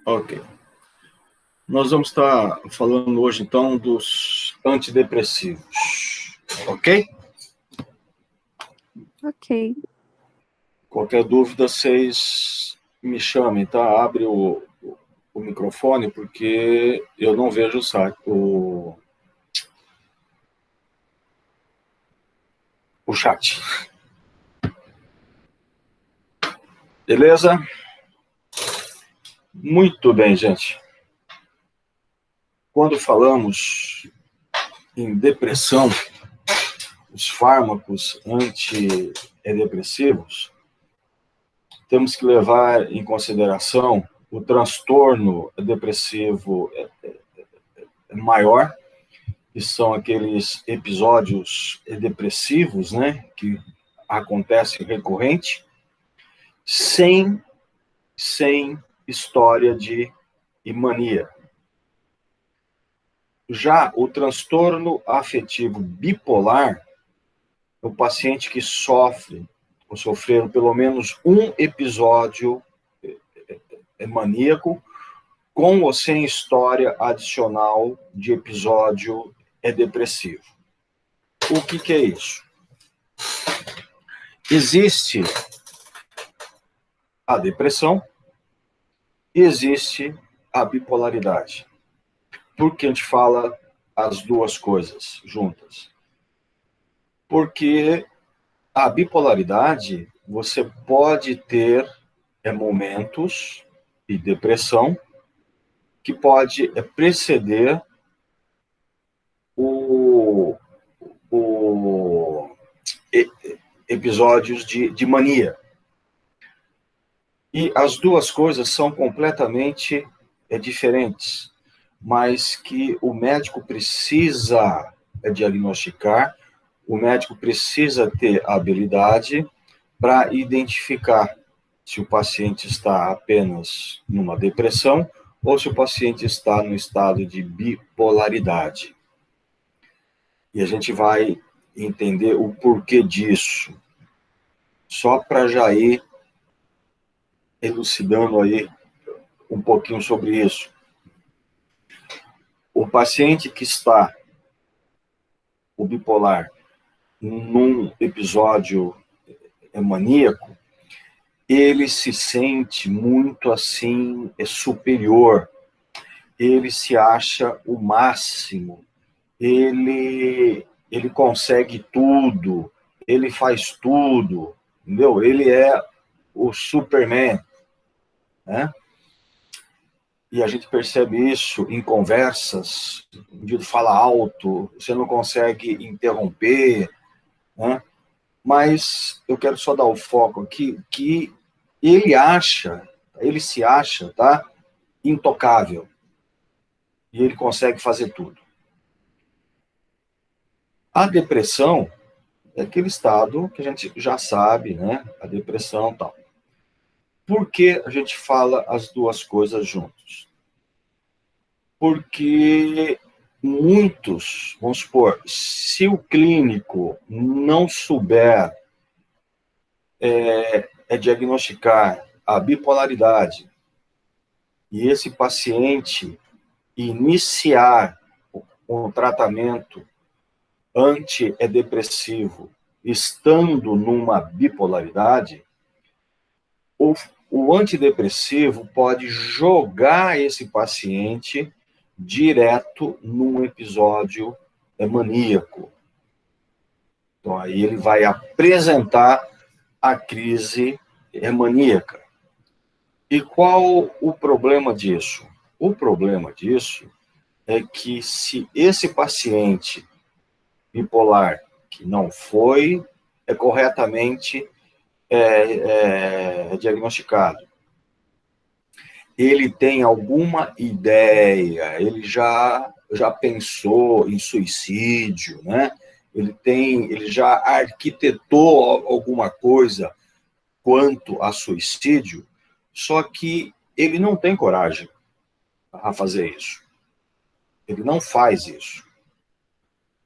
Ok. Nós vamos estar falando hoje, então, dos antidepressivos. Ok? Ok. Qualquer dúvida, vocês me chamem, tá? Abre o microfone, porque eu não vejo o chat. Beleza? Muito bem, gente. Quando falamos em depressão, os fármacos antidepressivos, temos que levar em consideração o transtorno depressivo maior, que são aqueles episódios depressivos, né, que acontecem recorrente, sem história de mania. Já o transtorno afetivo bipolar, o paciente que sofre ou sofreram pelo menos um episódio maníaco, com ou sem história adicional de episódio depressivo. O que é isso? Existe a depressão e existe a bipolaridade. Por que a gente fala as duas coisas juntas? Porque a bipolaridade, você pode ter momentos de depressão que pode preceder episódios de mania. E as duas coisas são completamente diferentes, mas que o médico precisa diagnosticar, o médico precisa ter habilidade para identificar se o paciente está apenas numa depressão ou se o paciente está no estado de bipolaridade. E a gente vai entender o porquê disso. Só para já ir elucidando aí um pouquinho sobre isso. O paciente que está, o bipolar, num episódio maníaco, ele se sente muito assim, superior, ele se acha o máximo, ele consegue tudo, ele faz tudo, entendeu? Ele é o Superman, né? E a gente percebe isso em conversas, o indivíduo fala alto, você não consegue interromper, né? Mas eu quero só dar o foco aqui, que ele se acha, tá, intocável, e ele consegue fazer tudo. A depressão é aquele estado que a gente já sabe, né, a depressão e tal. Por que a gente fala as duas coisas juntos? Porque muitos, vamos supor, se o clínico não souber diagnosticar a bipolaridade e esse paciente iniciar um tratamento antidepressivo estando numa bipolaridade, o antidepressivo pode jogar esse paciente direto num episódio maníaco. Então, aí ele vai apresentar a crise maníaca. E qual o problema disso? O problema disso é que se esse paciente bipolar que não foi corretamente diagnosticado, ele tem alguma ideia, ele já pensou em suicídio, né? Ele já arquitetou alguma coisa quanto a suicídio, só que ele não tem coragem a fazer isso. Ele não faz isso.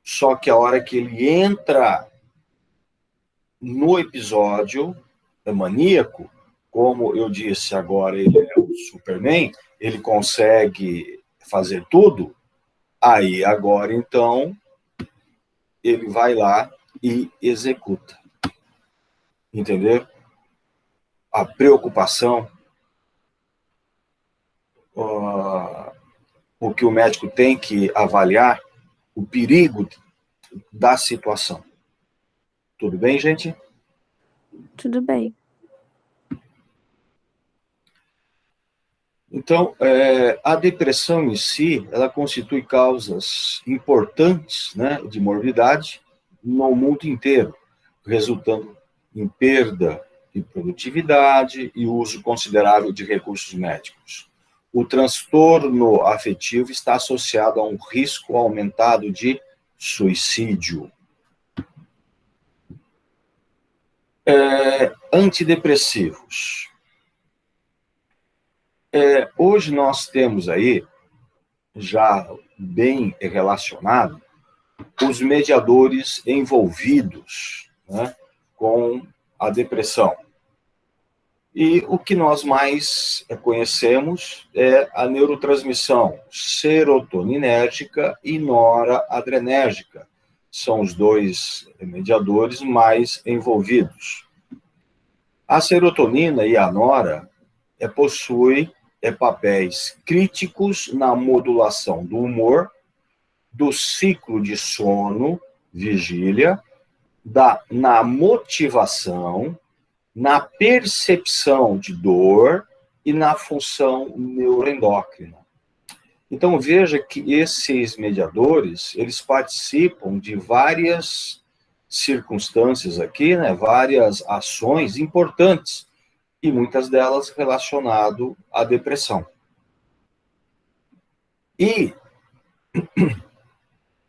Só que a hora que ele entra no episódio maníaco, como eu disse agora, ele é o Superman, ele consegue fazer tudo, aí agora então ele vai lá e executa. Entendeu? A preocupação, o que o médico tem que avaliar, o perigo da situação. Tudo bem, gente? Tudo bem. Então, a depressão em si, ela constitui causas importantes, né, de morbidade no mundo inteiro, resultando em perda de produtividade e uso considerável de recursos médicos. O transtorno afetivo está associado a um risco aumentado de suicídio. Antidepressivos. Hoje nós temos aí, já bem relacionado, os mediadores envolvidos, né, com a depressão. E o que nós mais conhecemos é a neurotransmissão serotoninérgica e noradrenérgica. São os dois mediadores mais envolvidos. A serotonina e a nora possuem papéis críticos na modulação do humor, do ciclo de sono, vigília, na motivação, na percepção de dor e na função neuroendócrina. Então, veja que esses mediadores, eles participam de várias circunstâncias aqui, né, várias ações importantes, e muitas delas relacionadas à depressão. E,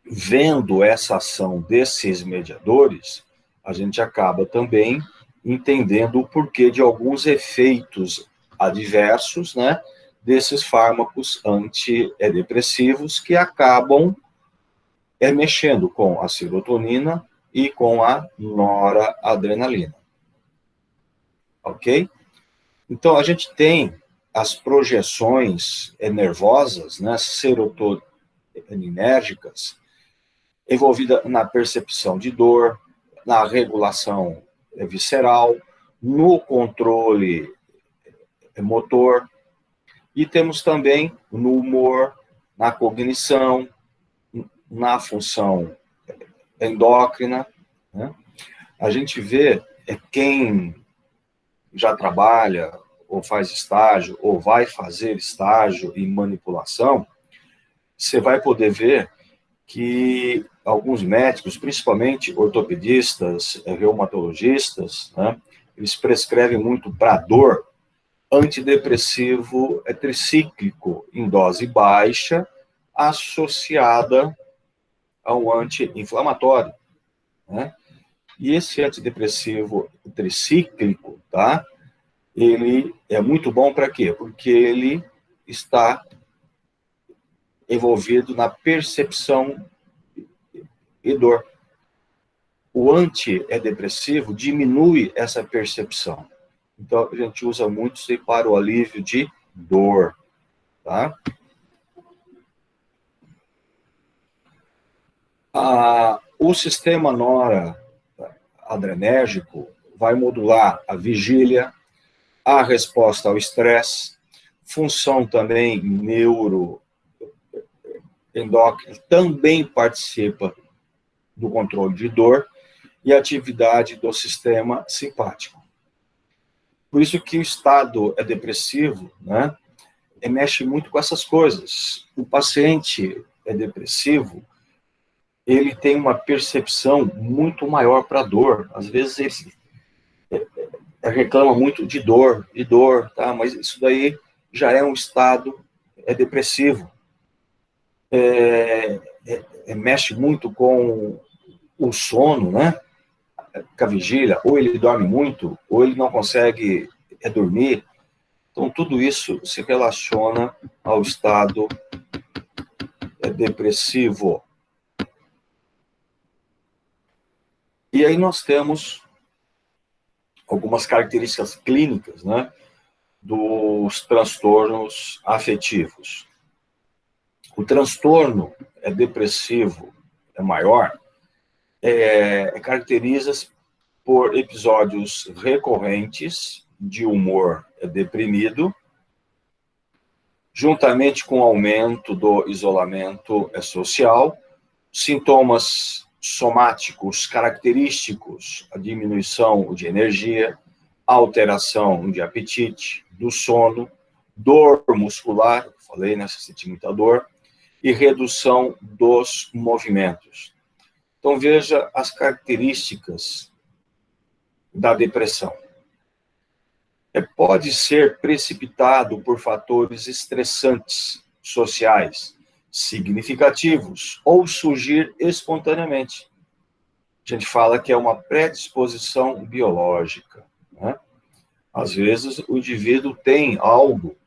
vendo essa ação desses mediadores, a gente acaba também entendendo o porquê de alguns efeitos adversos, né, desses fármacos antidepressivos que acabam mexendo com a serotonina e com a noradrenalina. Ok? Então, a gente tem as projeções nervosas, né, serotoninérgicas, envolvida na percepção de dor, na regulação visceral, no controle motor, e temos também no humor, na cognição, na função endócrina, né? A gente vê quem já trabalha, ou faz estágio, ou vai fazer estágio em manipulação, você vai poder ver que alguns médicos, principalmente ortopedistas, reumatologistas, né, eles prescrevem muito para dor antidepressivo tricíclico em dose baixa, associada a um anti-inflamatório, né? E esse antidepressivo tricíclico, tá? Ele é muito bom para quê? Porque ele está envolvido na percepção e dor. O antidepressivo diminui essa percepção. Então, a gente usa muito isso para o alívio de dor, tá? O sistema noradrenérgico vai modular a vigília, a resposta ao estresse, função também neuroendócrina, também participa do controle de dor e atividade do sistema simpático. Por isso que o estado depressivo, né, mexe muito com essas coisas. O paciente depressivo, ele tem uma percepção muito maior para a dor. Às vezes ele reclama muito de dor, tá? Mas isso daí já é um estado depressivo. Mexe muito com o sono, né? Com a vigília, ou ele dorme muito, ou ele não consegue dormir. Então, tudo isso se relaciona ao estado depressivo. E aí nós temos algumas características clínicas, né, dos transtornos afetivos. O transtorno depressivo maior caracteriza-se por episódios recorrentes de humor deprimido, juntamente com o aumento do isolamento social, sintomas somáticos característicos, a diminuição de energia, alteração de apetite, do sono, dor muscular, falei, né, você sente muita dor, e redução dos movimentos. Então, veja as características da depressão. Pode ser precipitado por fatores estressantes sociais significativos ou surgir espontaneamente. A gente fala que é uma predisposição biológica, né? Às vezes, o indivíduo tem algo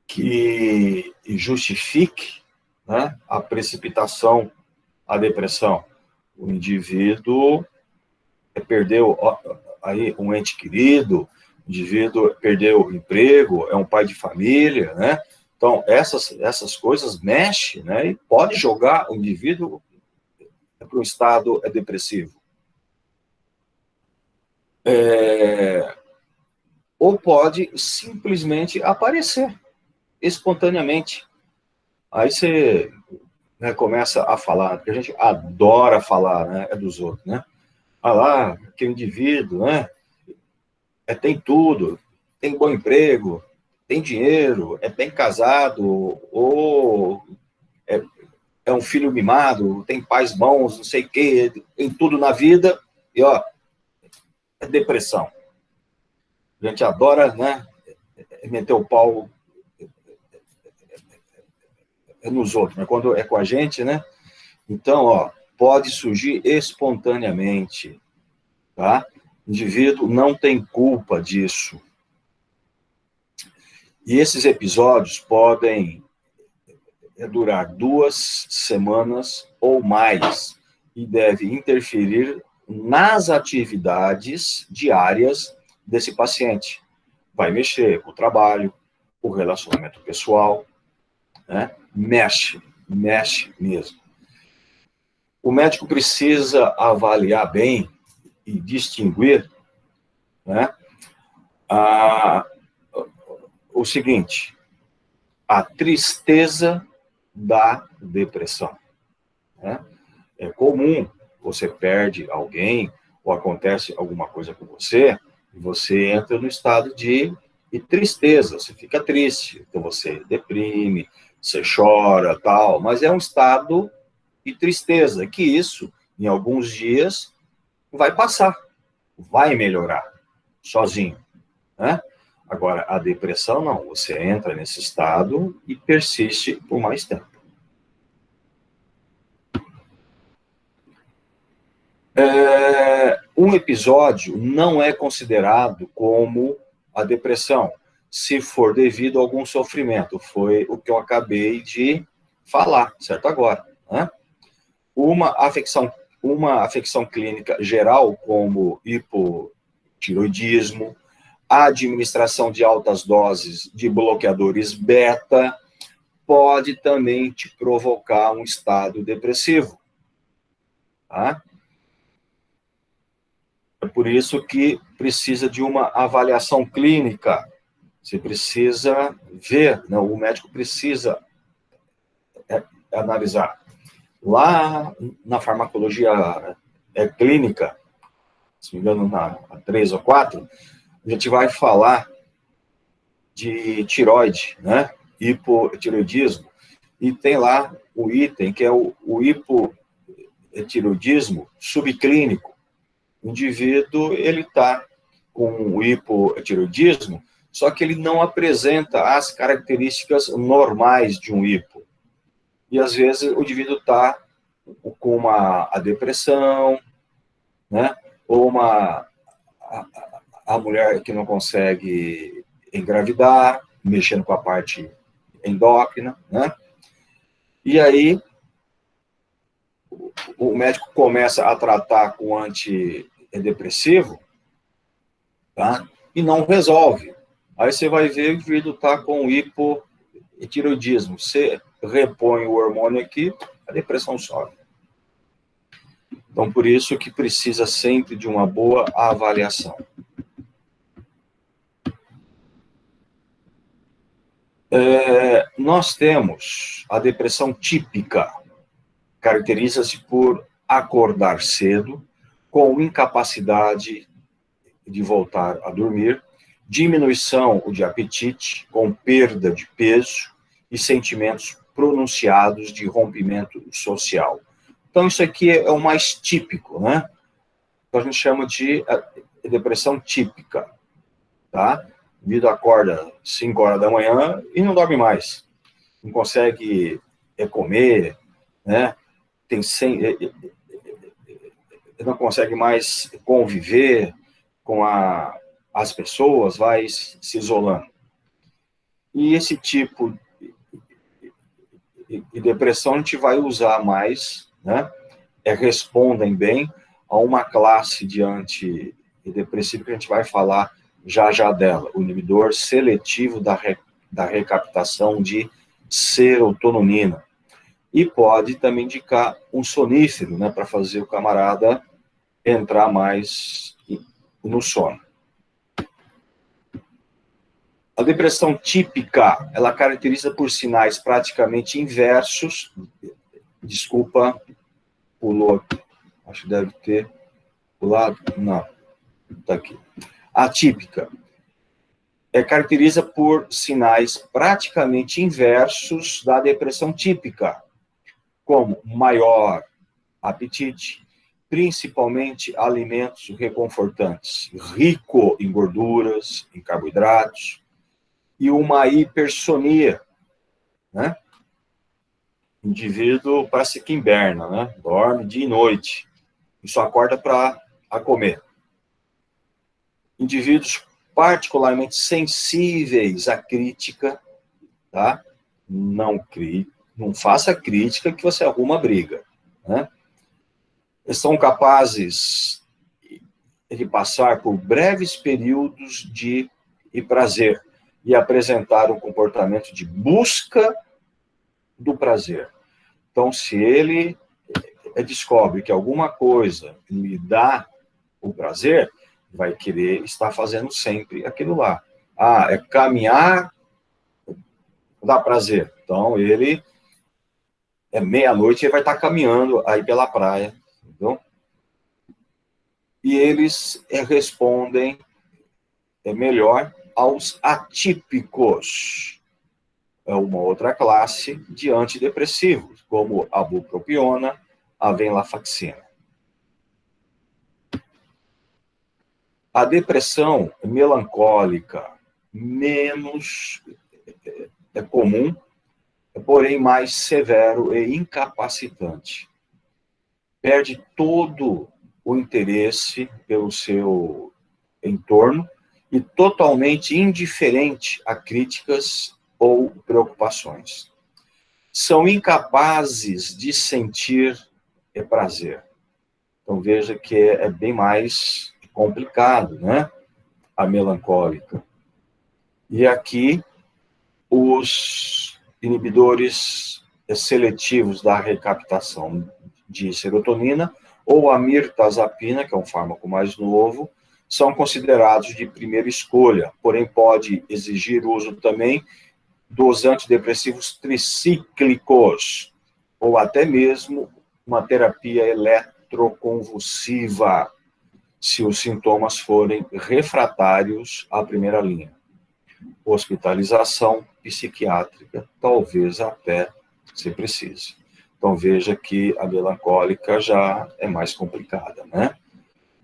que justifique, né, a precipitação, a depressão. O indivíduo perdeu aí um ente querido, o indivíduo perdeu o emprego, é um pai de família, né? Então, essas coisas mexem, né? E pode jogar o indivíduo para um estado depressivo. Ou pode simplesmente aparecer espontaneamente. Aí você, né, começa a falar, porque a gente adora falar, né, dos outros, né? Ah lá, aquele indivíduo, né? Tem tudo, tem bom emprego, tem dinheiro, é bem casado, ou é um filho mimado, tem pais bons, não sei o quê, tem tudo na vida, e ó, é depressão. A gente adora, né, meter o pau nos outros, mas quando é com a gente, né? Então, ó, pode surgir espontaneamente, tá? O indivíduo não tem culpa disso. E esses episódios podem durar 2 semanas ou mais e deve interferir nas atividades diárias desse paciente. Vai mexer com o trabalho, o relacionamento pessoal, né? Mexe mesmo. O médico precisa avaliar bem e distinguir, né, o seguinte: a tristeza da depressão, né? É comum, você perde alguém ou acontece alguma coisa com você e você entra no estado de tristeza, você fica triste, então você deprime, você chora, tal, mas é um estado de tristeza, que isso, em alguns dias, vai passar, vai melhorar, sozinho, né? Agora, a depressão não, você entra nesse estado e persiste por mais tempo. Um episódio não é considerado como a depressão, se for devido a algum sofrimento. Foi o que eu acabei de falar, certo? Agora, né? Uma afecção clínica geral, como hipotiroidismo, a administração de altas doses de bloqueadores beta, pode também te provocar um estado depressivo, tá? É por isso que precisa de uma avaliação clínica. Você precisa ver, né? O médico precisa analisar. Lá na farmacologia clínica, se não me engano, na 3 ou 4, a gente vai falar de tiroide, né? Hipotiroidismo. E tem lá o item que é o hipotiroidismo subclínico. O indivíduo, ele está com o hipotiroidismo, só que ele não apresenta as características normais de um hipo. E, às vezes, o indivíduo está com a depressão, né? Ou a mulher que não consegue engravidar, mexendo com a parte endócrina, né? E aí, o médico começa a tratar com antidepressivo, tá? E não resolve. Aí você vai ver que o indivíduo está com hipotireoidismo. Você repõe o hormônio aqui, a depressão sobe. Então, por isso que precisa sempre de uma boa avaliação. Nós temos a depressão típica, caracteriza-se por acordar cedo, com incapacidade de voltar a dormir, diminuição de apetite, com perda de peso e sentimentos pronunciados de rompimento social. Então, isso aqui é o mais típico, né? Então, a gente chama de depressão típica, tá? O indivíduo acorda 5 horas da manhã e não dorme mais. Não consegue comer, né? Não consegue mais conviver com as pessoas, vai se isolando. E esse tipo de depressão a gente vai usar mais, né? Respondem bem a uma classe de antidepressivo que a gente vai falar já dela, o inibidor seletivo da recaptação de serotonina. E pode também indicar um sonífero, né, para fazer o camarada entrar mais no sono. A depressão típica, ela caracteriza por sinais praticamente inversos. Desculpa, pulou. Acho que deve ter pulado. Não, está aqui. Atípica. Caracteriza por sinais praticamente inversos da depressão típica, como maior apetite, principalmente alimentos reconfortantes, rico em gorduras, em carboidratos, e uma hipersonia, né? O indivíduo parece que inverna, né? Dorme dia e noite, e só acorda para comer. Indivíduos particularmente sensíveis à crítica, tá? Não faça crítica que você arruma briga, né? Eles são capazes de passar por breves períodos de prazer e apresentar um comportamento de busca do prazer. Então, se ele descobre que alguma coisa lhe dá o prazer, vai querer estar fazendo sempre aquilo lá. Caminhar dá prazer. Então, ele meia-noite, ele vai estar caminhando aí pela praia, entendeu? E eles respondem melhor aos atípicos. É uma outra classe de antidepressivos, como a bupropiona, a venlafaxina. A depressão melancólica, menos comum, porém mais severo e incapacitante. Perde todo o interesse pelo seu entorno e totalmente indiferente a críticas ou preocupações. São incapazes de sentir prazer. Então, veja que é bem mais complicado, né? A melancólica. E aqui, os inibidores seletivos da recaptação de serotonina, ou a mirtazapina, que é um fármaco mais novo, são considerados de primeira escolha, porém pode exigir o uso também dos antidepressivos tricíclicos, ou até mesmo uma terapia eletroconvulsiva, se os sintomas forem refratários à primeira linha. Hospitalização psiquiátrica, talvez até se precise. Então, veja que a melancólica já é mais complicada, né?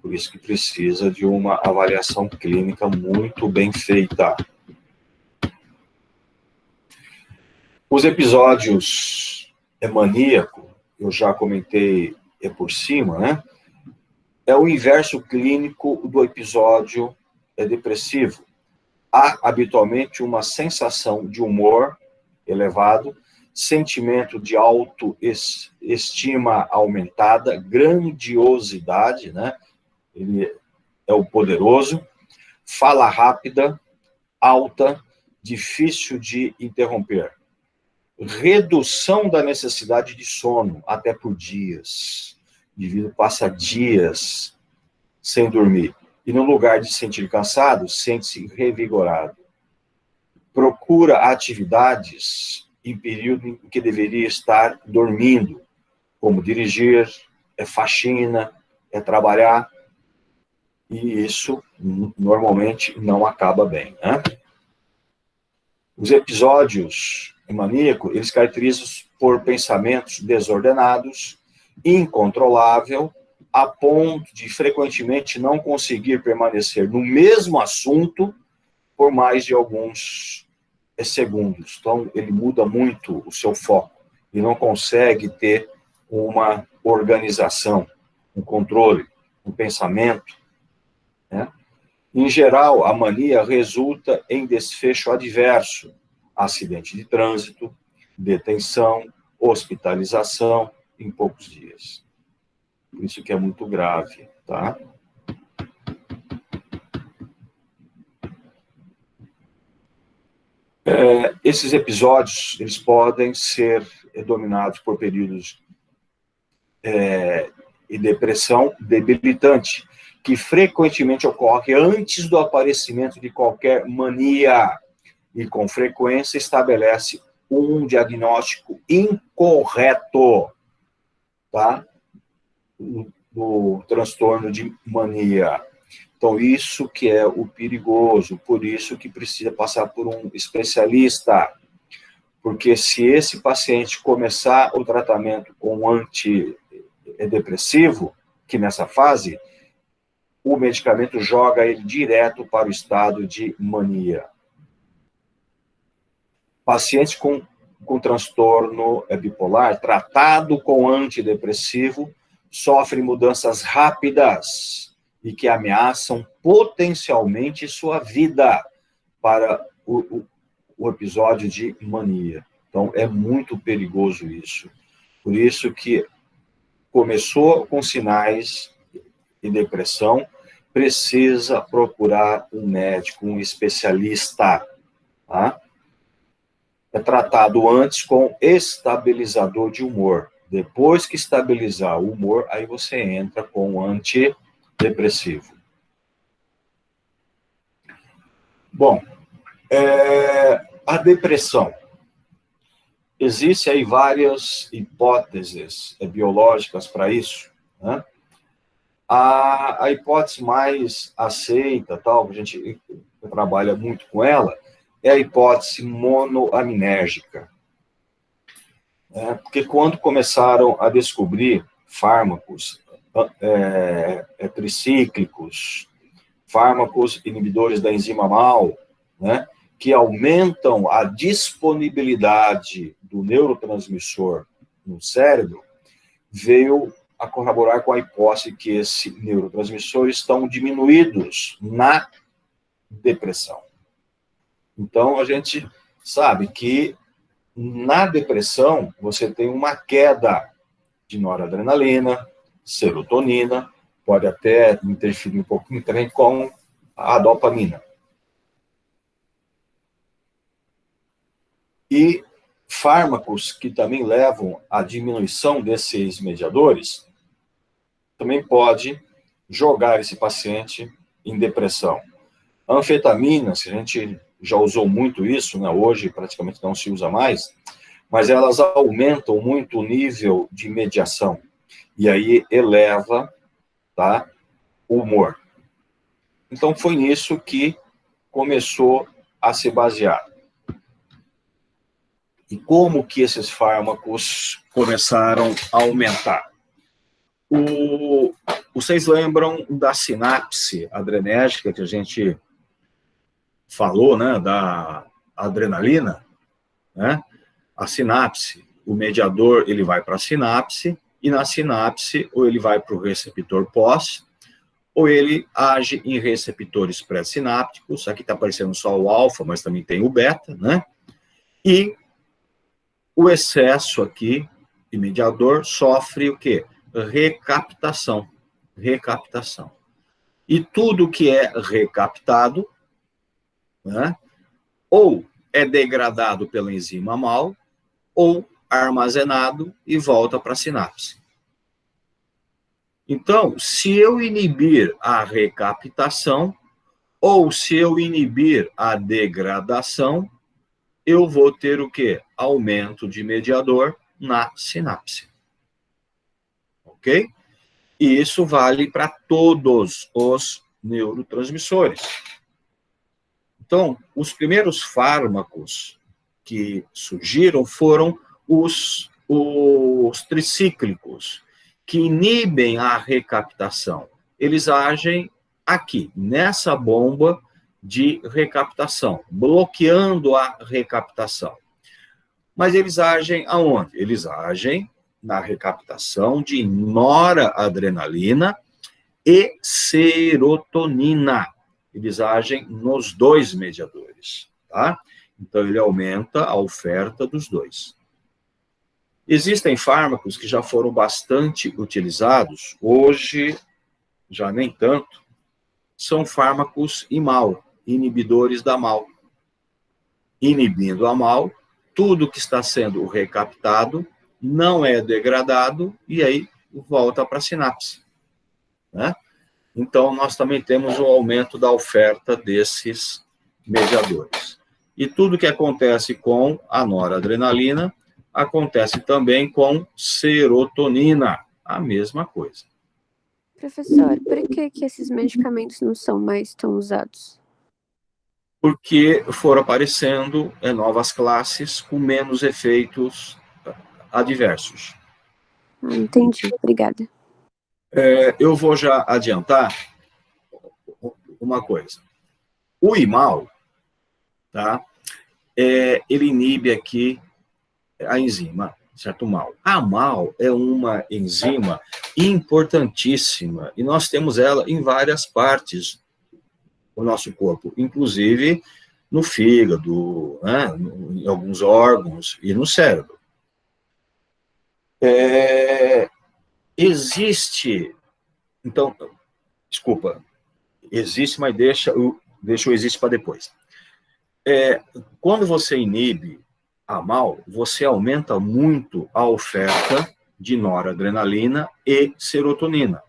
Por isso que precisa de uma avaliação clínica muito bem feita. Os episódios maníaco, eu já comentei por cima, né? É o inverso clínico do episódio depressivo. Há habitualmente uma sensação de humor elevado, sentimento de autoestima aumentada, grandiosidade, né? Ele é o poderoso, fala rápida, alta, difícil de interromper. Redução da necessidade de sono, até por dias. O indivíduo passa dias sem dormir. E no lugar de se sentir cansado, sente-se revigorado. Procura atividades em período em que deveria estar dormindo, como dirigir, faxina, trabalhar. E isso normalmente não acaba bem, né? Os episódios maníacos, eles caracterizam por pensamentos desordenados, incontrolável, a ponto de frequentemente não conseguir permanecer no mesmo assunto por mais de alguns segundos. Então, ele muda muito o seu foco e não consegue ter uma organização, um controle, um pensamento, né? Em geral, a mania resulta em desfecho adverso, acidente de trânsito, detenção, hospitalização em poucos dias. Por isso que é muito grave, tá? Esses episódios, eles podem ser dominados por períodos de depressão debilitante, que frequentemente ocorre antes do aparecimento de qualquer mania e, com frequência, estabelece um diagnóstico incorreto, tá? Do transtorno de mania. Então, isso que é o perigoso, por isso que precisa passar por um especialista, porque se esse paciente começar o tratamento com antidepressivo, que nessa fase, o medicamento joga ele direto para o estado de mania. Paciente com transtorno bipolar, tratado com antidepressivo, sofre mudanças rápidas e que ameaçam potencialmente sua vida para o episódio de mania. Então, é muito perigoso isso. Por isso que começou com sinais de depressão, precisa procurar um médico, um especialista, tá? É tratado antes com estabilizador de humor. Depois que estabilizar o humor, aí você entra com o antidepressivo. Bom, a depressão. Existem aí várias hipóteses biológicas para isso, né? A hipótese mais aceita, tal, a gente trabalha muito com ela, é a hipótese monoaminérgica. Porque quando começaram a descobrir fármacos tricíclicos, fármacos inibidores da enzima MAO, né, que aumentam a disponibilidade do neurotransmissor no cérebro, veio a corroborar com a hipótese que esses neurotransmissores estão diminuídos na depressão. Então, a gente sabe que na depressão você tem uma queda de noradrenalina, serotonina, pode até interferir um pouquinho também com a dopamina. E fármacos que também levam à diminuição desses mediadores também pode jogar esse paciente em depressão. A anfetamina, se a gente já usou muito isso, né? Hoje praticamente não se usa mais, mas elas aumentam muito o nível de mediação e aí eleva, tá, o humor. Então foi nisso que começou a se basear. E como que esses fármacos começaram a aumentar? Vocês lembram da sinapse adrenérgica que a gente falou, né, da adrenalina, né? A sinapse, o mediador, ele vai para a sinapse, e na sinapse, ou ele vai para o receptor pós, ou ele age em receptores pré-sinápticos, aqui está aparecendo só o alfa, mas também tem o beta, né? E o excesso aqui de mediador sofre o quê? Recaptação. E tudo que é recaptado, né, ou é degradado pela enzima MAO, ou armazenado e volta para a sinapse. Então, se eu inibir a recaptação, ou se eu inibir a degradação, eu vou ter o quê? Aumento de mediador na sinapse. Ok? E isso vale para todos os neurotransmissores. Então, os primeiros fármacos que surgiram foram os tricíclicos, que inibem a recaptação. Eles agem aqui, nessa bomba de recaptação, bloqueando a recaptação. Mas eles agem aonde? Eles agem na recaptação de noradrenalina e serotonina. Eles agem nos dois mediadores, tá? Então, ele aumenta a oferta dos dois. Existem fármacos que já foram bastante utilizados, hoje já nem tanto, são fármacos IMAL, inibidores da MAL. Inibindo a MAL, tudo que está sendo recaptado não é degradado e aí volta para a sinapse, né? Então, nós também temos o aumento da oferta desses mediadores. E tudo que acontece com a noradrenalina acontece também com serotonina, a mesma coisa. Professor, por que esses medicamentos não são mais tão usados? Porque foram aparecendo novas classes com menos efeitos adversos. Entendi, obrigada. Eu vou já adiantar uma coisa. O IMAL, tá? Ele inibe aqui a enzima, certo? MAL. A MAL é uma enzima importantíssima e nós temos ela em várias partes do nosso corpo, inclusive no fígado, né? Em alguns órgãos e no cérebro. Existe, então, desculpa, existe, mas deixa o existe para depois. Quando você inibe a MAL, você aumenta muito a oferta de noradrenalina e serotonina.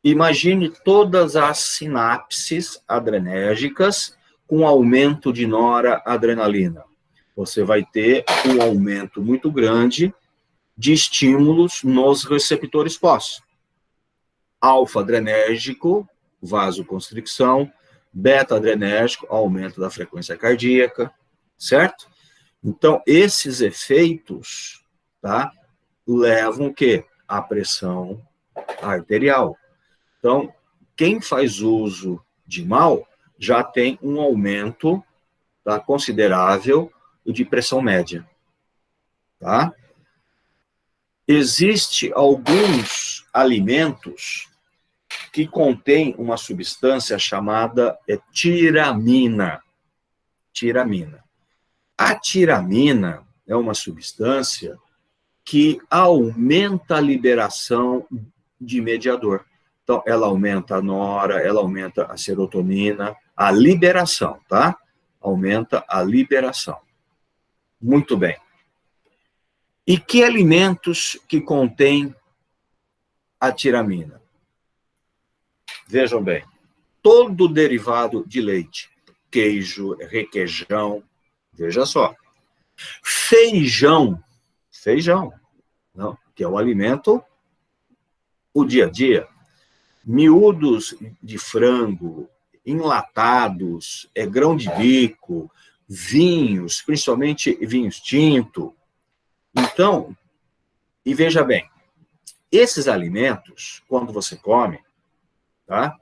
Imagine todas as sinapses adrenérgicas com aumento de noradrenalina. Você vai ter um aumento muito grande de estímulos nos receptores pós. Alfa-adrenérgico, vasoconstricção, beta-adrenérgico, aumento da frequência cardíaca, certo? Então, esses efeitos, tá, levam o quê? A pressão arterial. Então, quem faz uso de MAL já tem um aumento, tá, considerável de pressão média, tá? Existem alguns alimentos que contêm uma substância chamada tiramina. Tiramina. A tiramina é uma substância que aumenta a liberação de mediador. Então, ela aumenta a nora, ela aumenta a serotonina, a liberação, tá? Aumenta a liberação. Muito bem. E que alimentos que contêm a tiramina? Vejam bem, todo derivado de leite, queijo, requeijão, veja só. Feijão, não, que é o alimento, o dia a dia. Miúdos de frango, enlatados, grão de bico, vinhos, principalmente vinhos tinto. Então, e veja bem, esses alimentos, quando você come, tá?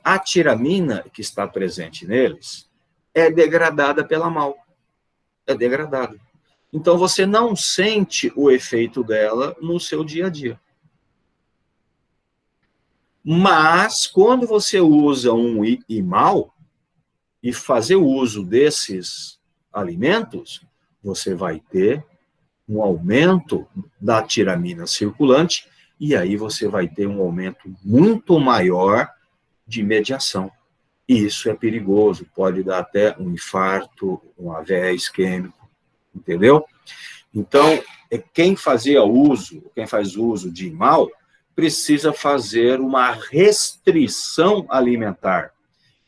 A tiramina que está presente neles é degradada pela MAL. É degradada. Então, você não sente o efeito dela no seu dia a dia. Mas, quando você usa um IMAL e fazer o uso desses alimentos, você vai ter um aumento da tiramina circulante e aí você vai ter um aumento muito maior de mediação. E isso é perigoso, pode dar até um infarto, um AVE isquêmico, entendeu? Então, quem faz uso de mal, precisa fazer uma restrição alimentar.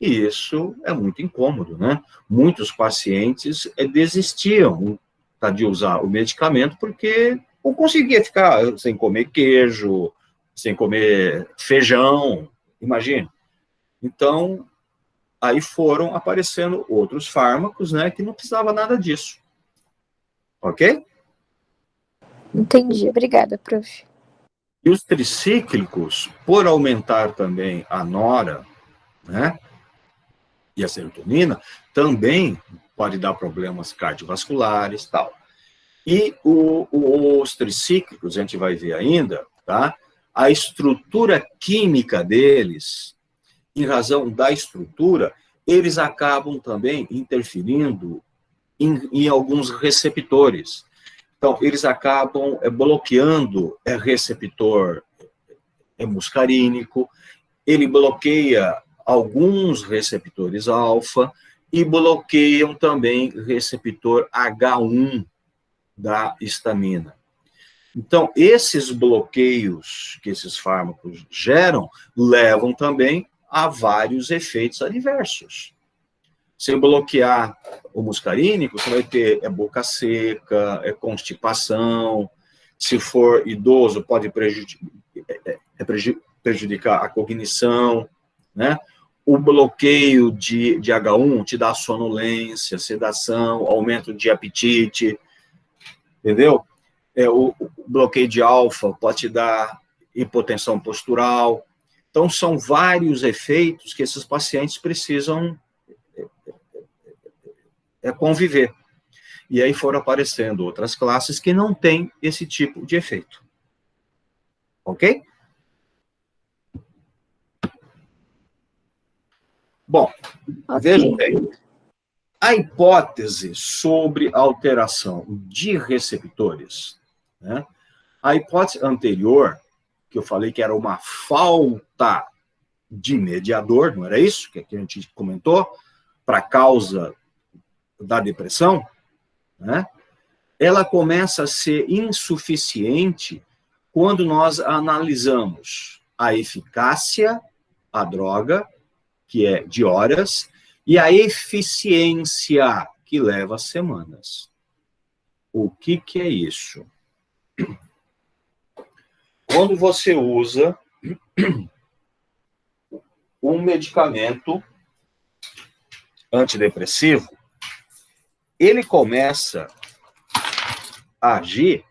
E isso é muito incômodo, né? Muitos pacientes desistiam de usar o medicamento porque não conseguia ficar sem comer queijo, sem comer feijão, imagine. Então, aí foram aparecendo outros fármacos, né, que não precisava nada disso. Ok? Entendi. Obrigada, prof. E os tricíclicos, por aumentar também a nora, né, e a serotonina, também pode dar problemas cardiovasculares e tal. E os tricíclicos, a gente vai ver ainda, tá? A estrutura química deles, em razão da estrutura, eles acabam também interferindo em alguns receptores. Então, eles acabam bloqueando receptor muscarínico, ele bloqueia alguns receptores alfa e bloqueiam também receptor H1 da histamina. Então, esses bloqueios que esses fármacos geram levam também a vários efeitos adversos. Se bloquear o muscarínico, você vai ter boca seca, constipação. Se for idoso, pode prejudicar a cognição, né? O bloqueio de H1 te dá sonolência, sedação, aumento de apetite, entendeu? O bloqueio de alfa pode te dar hipotensão postural. Então, são vários efeitos que esses pacientes precisam conviver. E aí foram aparecendo outras classes que não têm esse tipo de efeito. Ok? Bom, vejam bem. A hipótese sobre alteração de receptores, né? A hipótese anterior, que eu falei que era uma falta de mediador, não era isso que a gente comentou, para causa da depressão, né? Ela começa a ser insuficiente quando nós analisamos a eficácia, a droga, que é de horas, e a eficiência, que leva semanas. O que é isso? Quando você usa um medicamento antidepressivo, ele começa a agir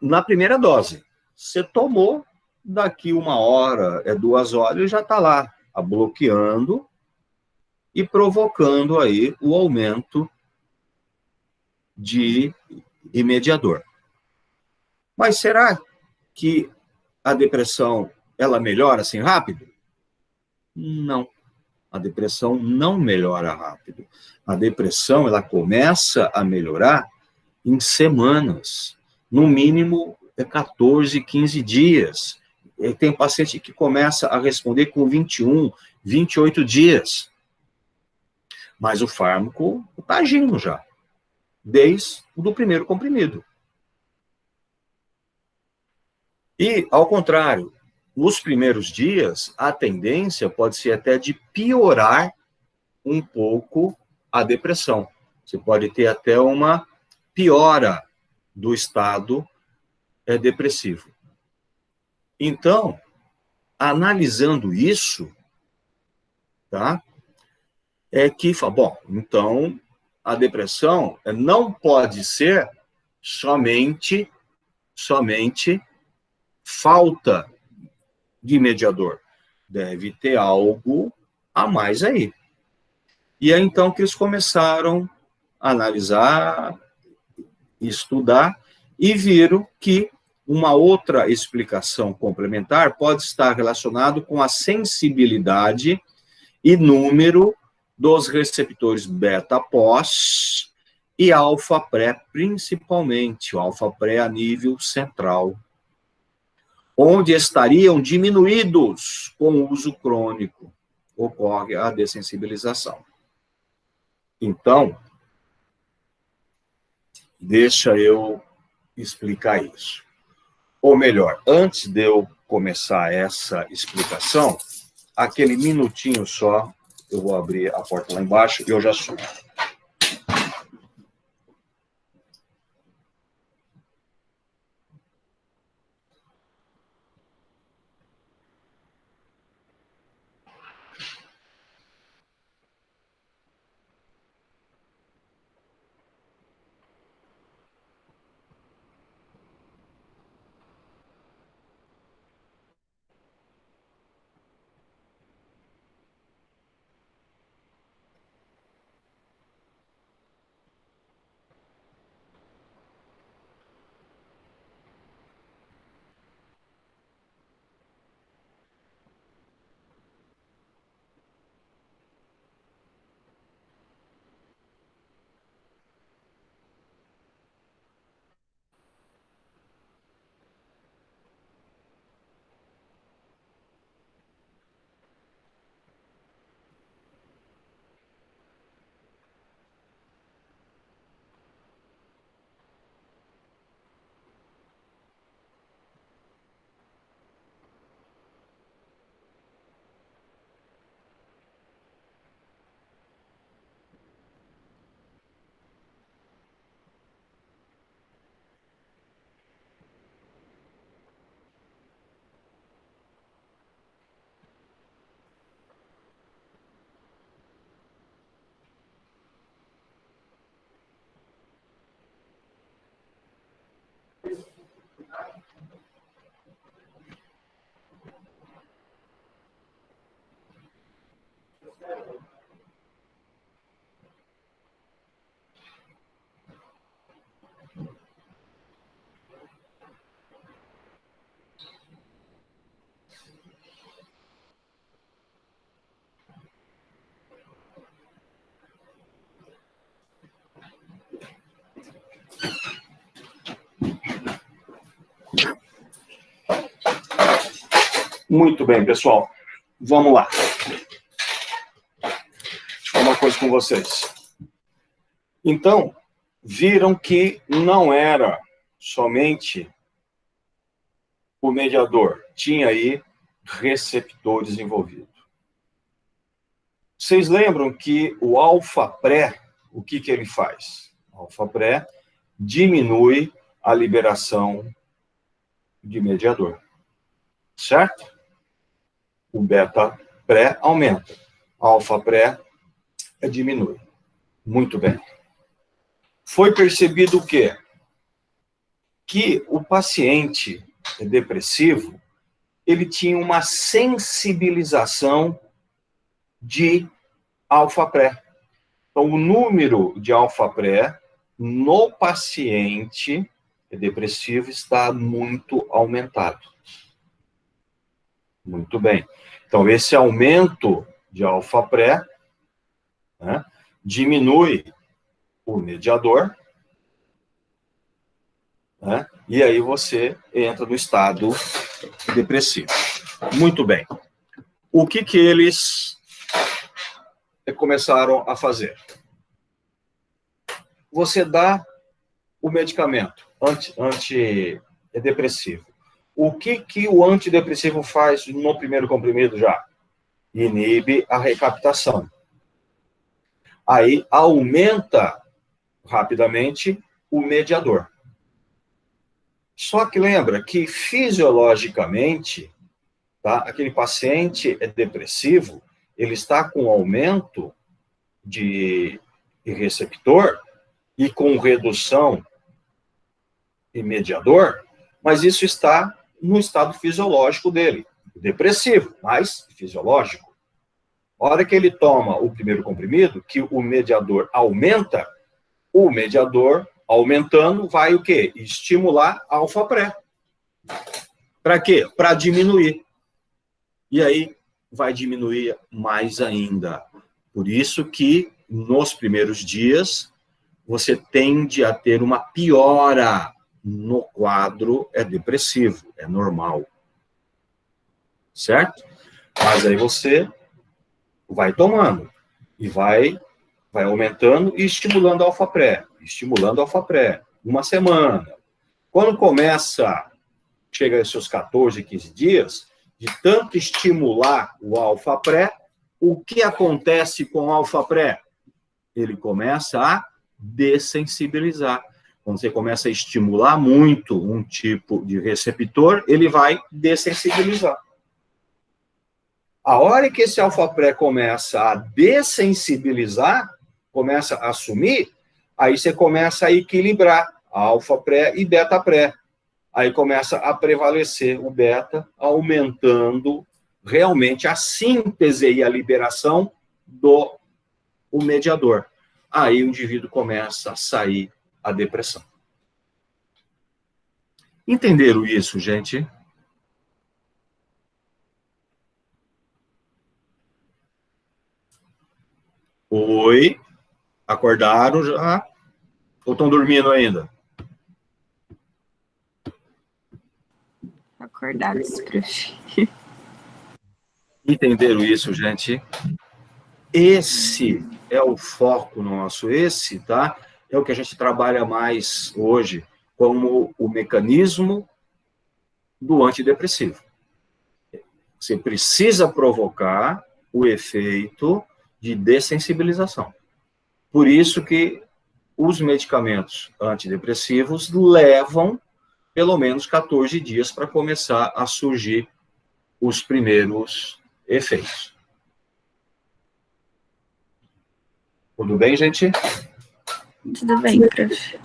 na primeira dose. Você tomou, daqui 1 hora, 2 horas, ele já está lá, bloqueando e provocando aí o aumento de mediador. Mas será que a depressão, ela melhora assim rápido? Não. A depressão não melhora rápido. A depressão, ela começa a melhorar em semanas. No mínimo, 14, 15 dias. Tem paciente que começa a responder com 21, 28 dias. Mas o fármaco está agindo já, desde o primeiro comprimido. E, ao contrário, nos primeiros dias, a tendência pode ser até de piorar um pouco a depressão. Você pode ter até uma piora do estado depressivo. Então, analisando isso, tá? É que, bom, então, a depressão não pode ser somente falta de mediador. Deve ter algo a mais aí. E é então que eles começaram a analisar, estudar, e viram que uma outra explicação complementar pode estar relacionado com a sensibilidade e número dos receptores beta-pós e alfa-pré, principalmente o alfa-pré a nível central onde estariam diminuídos com o uso crônico, ocorre a dessensibilização. Então, deixa eu explicar isso. Ou melhor, antes de eu começar essa explicação, aquele minutinho só, eu vou abrir a porta lá embaixo e eu já subo. Muito bem, pessoal. Vamos lá. Deixa eu falar uma coisa com vocês. Então, viram que não era somente o mediador. Tinha aí receptores envolvidos. Vocês lembram que o alfa-pré, o que ele faz? O alfa-pré diminui a liberação de mediador. Certo? O beta-pré aumenta. Alfa-pré diminui. Muito bem. Foi percebido o quê? Que o paciente depressivo, ele tinha uma sensibilização de alfa-pré. Então, o número de alfa-pré no paciente depressivo está muito aumentado. Muito bem. Então, esse aumento de alfa-pré, né, diminui o mediador, né, e aí você entra no estado depressivo. Muito bem. O que eles começaram a fazer? Você dá o medicamento antidepressivo. O que o antidepressivo faz no primeiro comprimido já? Inibe a recaptação. Aí aumenta rapidamente o mediador. Só que lembra que fisiologicamente, tá, aquele paciente depressivo, ele está com aumento de receptor e com redução de mediador, mas isso está no estado fisiológico dele, depressivo, mas fisiológico. A hora que ele toma o primeiro comprimido, que o mediador aumenta, o mediador aumentando vai o quê? Estimular a alfa-pré. Para quê? Para diminuir. E aí vai diminuir mais ainda. Por isso que nos primeiros dias você tende a ter uma piora no quadro depressivo, é normal. certo? Mas aí você vai tomando e vai aumentando e estimulando a alfa-pré, uma semana. Quando chega aos seus 14, 15 dias, de tanto estimular o alfa-pré, o que acontece com o alfa-pré? Ele começa a dessensibilizar. Quando você começa a estimular muito um tipo de receptor, ele vai dessensibilizar. A hora que esse alfa-pré começa a dessensibilizar, começa a sumir, aí você começa a equilibrar alfa-pré e beta-pré. Aí começa a prevalecer o beta, aumentando realmente a síntese e a liberação do mediador. Aí o indivíduo começa a sair a depressão. Entenderam isso, gente? Oi? Acordaram já? Ou estão dormindo ainda? Acordados, prof. Entenderam isso, gente? Esse é o foco nosso, tá? É o que a gente trabalha mais hoje como o mecanismo do antidepressivo. Você precisa provocar o efeito de dessensibilização. Por isso que os medicamentos antidepressivos levam pelo menos 14 dias para começar a surgir os primeiros efeitos. Tudo bem, gente? Tudo bem, prof.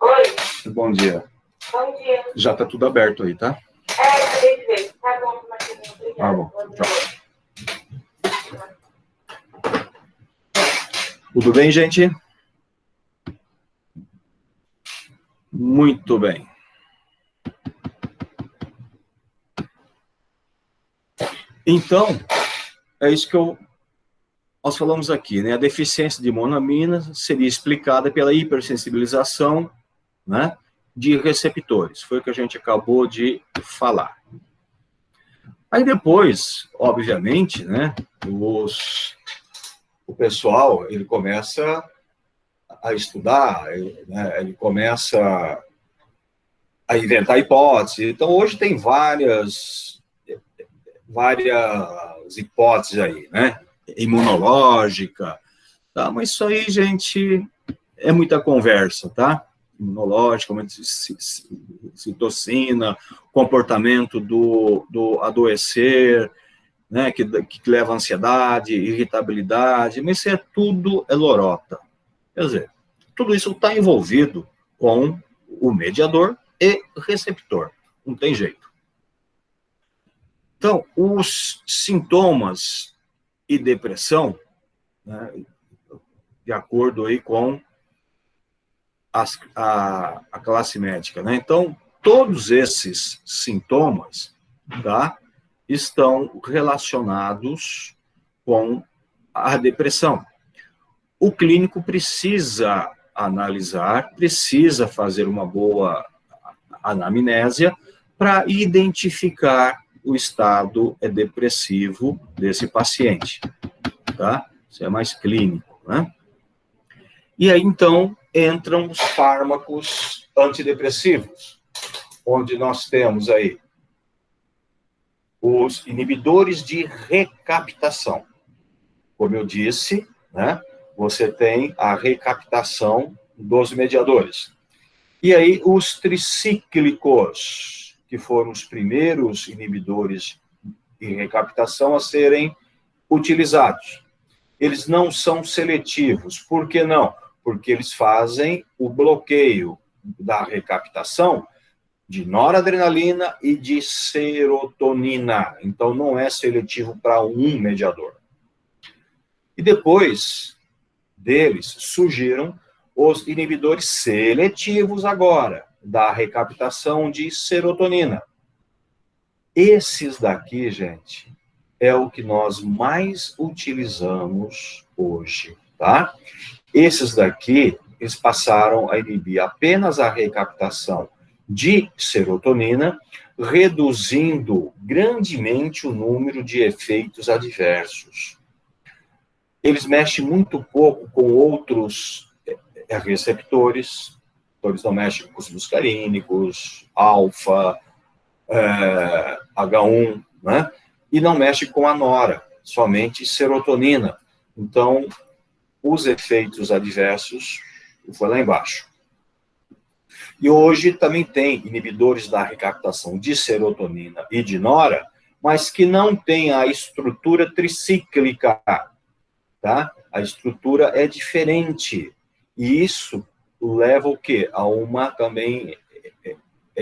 Oi. Bom dia. Bom dia. Já está tudo aberto aí, tá? Acabei de ver. Tá bom, Marquinhos. Obrigada. Tá bom. Tchau. Tudo bem, gente? Muito bem. Então, é isso que nós falamos aqui, né? A deficiência de monoamina seria explicada pela hipersensibilização, né, de receptores. Foi o que a gente acabou de falar. Aí depois, obviamente, né, o pessoal, ele começa a estudar, né, ele começa a inventar hipóteses. Então, hoje tem várias hipóteses aí, né? Imunológica, tá? Mas isso aí, gente, é muita conversa, tá? Imunológica, citocina, comportamento do adoecer, né? Que leva a ansiedade, irritabilidade, mas isso tudo é lorota. Quer dizer, tudo isso está envolvido com o mediador e receptor. Não tem jeito. Então, os sintomas e depressão, né, de acordo aí com a classe médica, né? Então, todos esses sintomas, tá, estão relacionados com a depressão. O clínico precisa analisar, precisa fazer uma boa anamnésia para identificar o estado depressivo desse paciente, tá? Isso é mais clínico, né? E aí, então, entram os fármacos antidepressivos, onde nós temos aí os inibidores de recaptação. Como eu disse, né? Você tem a recaptação dos mediadores. E aí, os tricíclicos, que foram os primeiros inibidores de recaptação a serem utilizados. Eles não são seletivos. Por que não? Porque eles fazem o bloqueio da recaptação de noradrenalina e de serotonina. Então, não é seletivo para um mediador. E depois deles surgiram os inibidores seletivos agora, da recaptação de serotonina. Esses daqui, gente, é o que nós mais utilizamos hoje, tá? Esses daqui, eles passaram a inibir apenas a recaptação de serotonina, reduzindo grandemente o número de efeitos adversos. Eles mexem muito pouco com outros receptores, então eles não mexem com os muscarínicos, alfa, H1, né? E não mexem com a nora, somente serotonina. Então, os efeitos adversos foi lá embaixo. E hoje também tem inibidores da recaptação de serotonina e de nora, mas que não tem a estrutura tricíclica, tá? A estrutura é diferente. E isso leva o quê? A uma também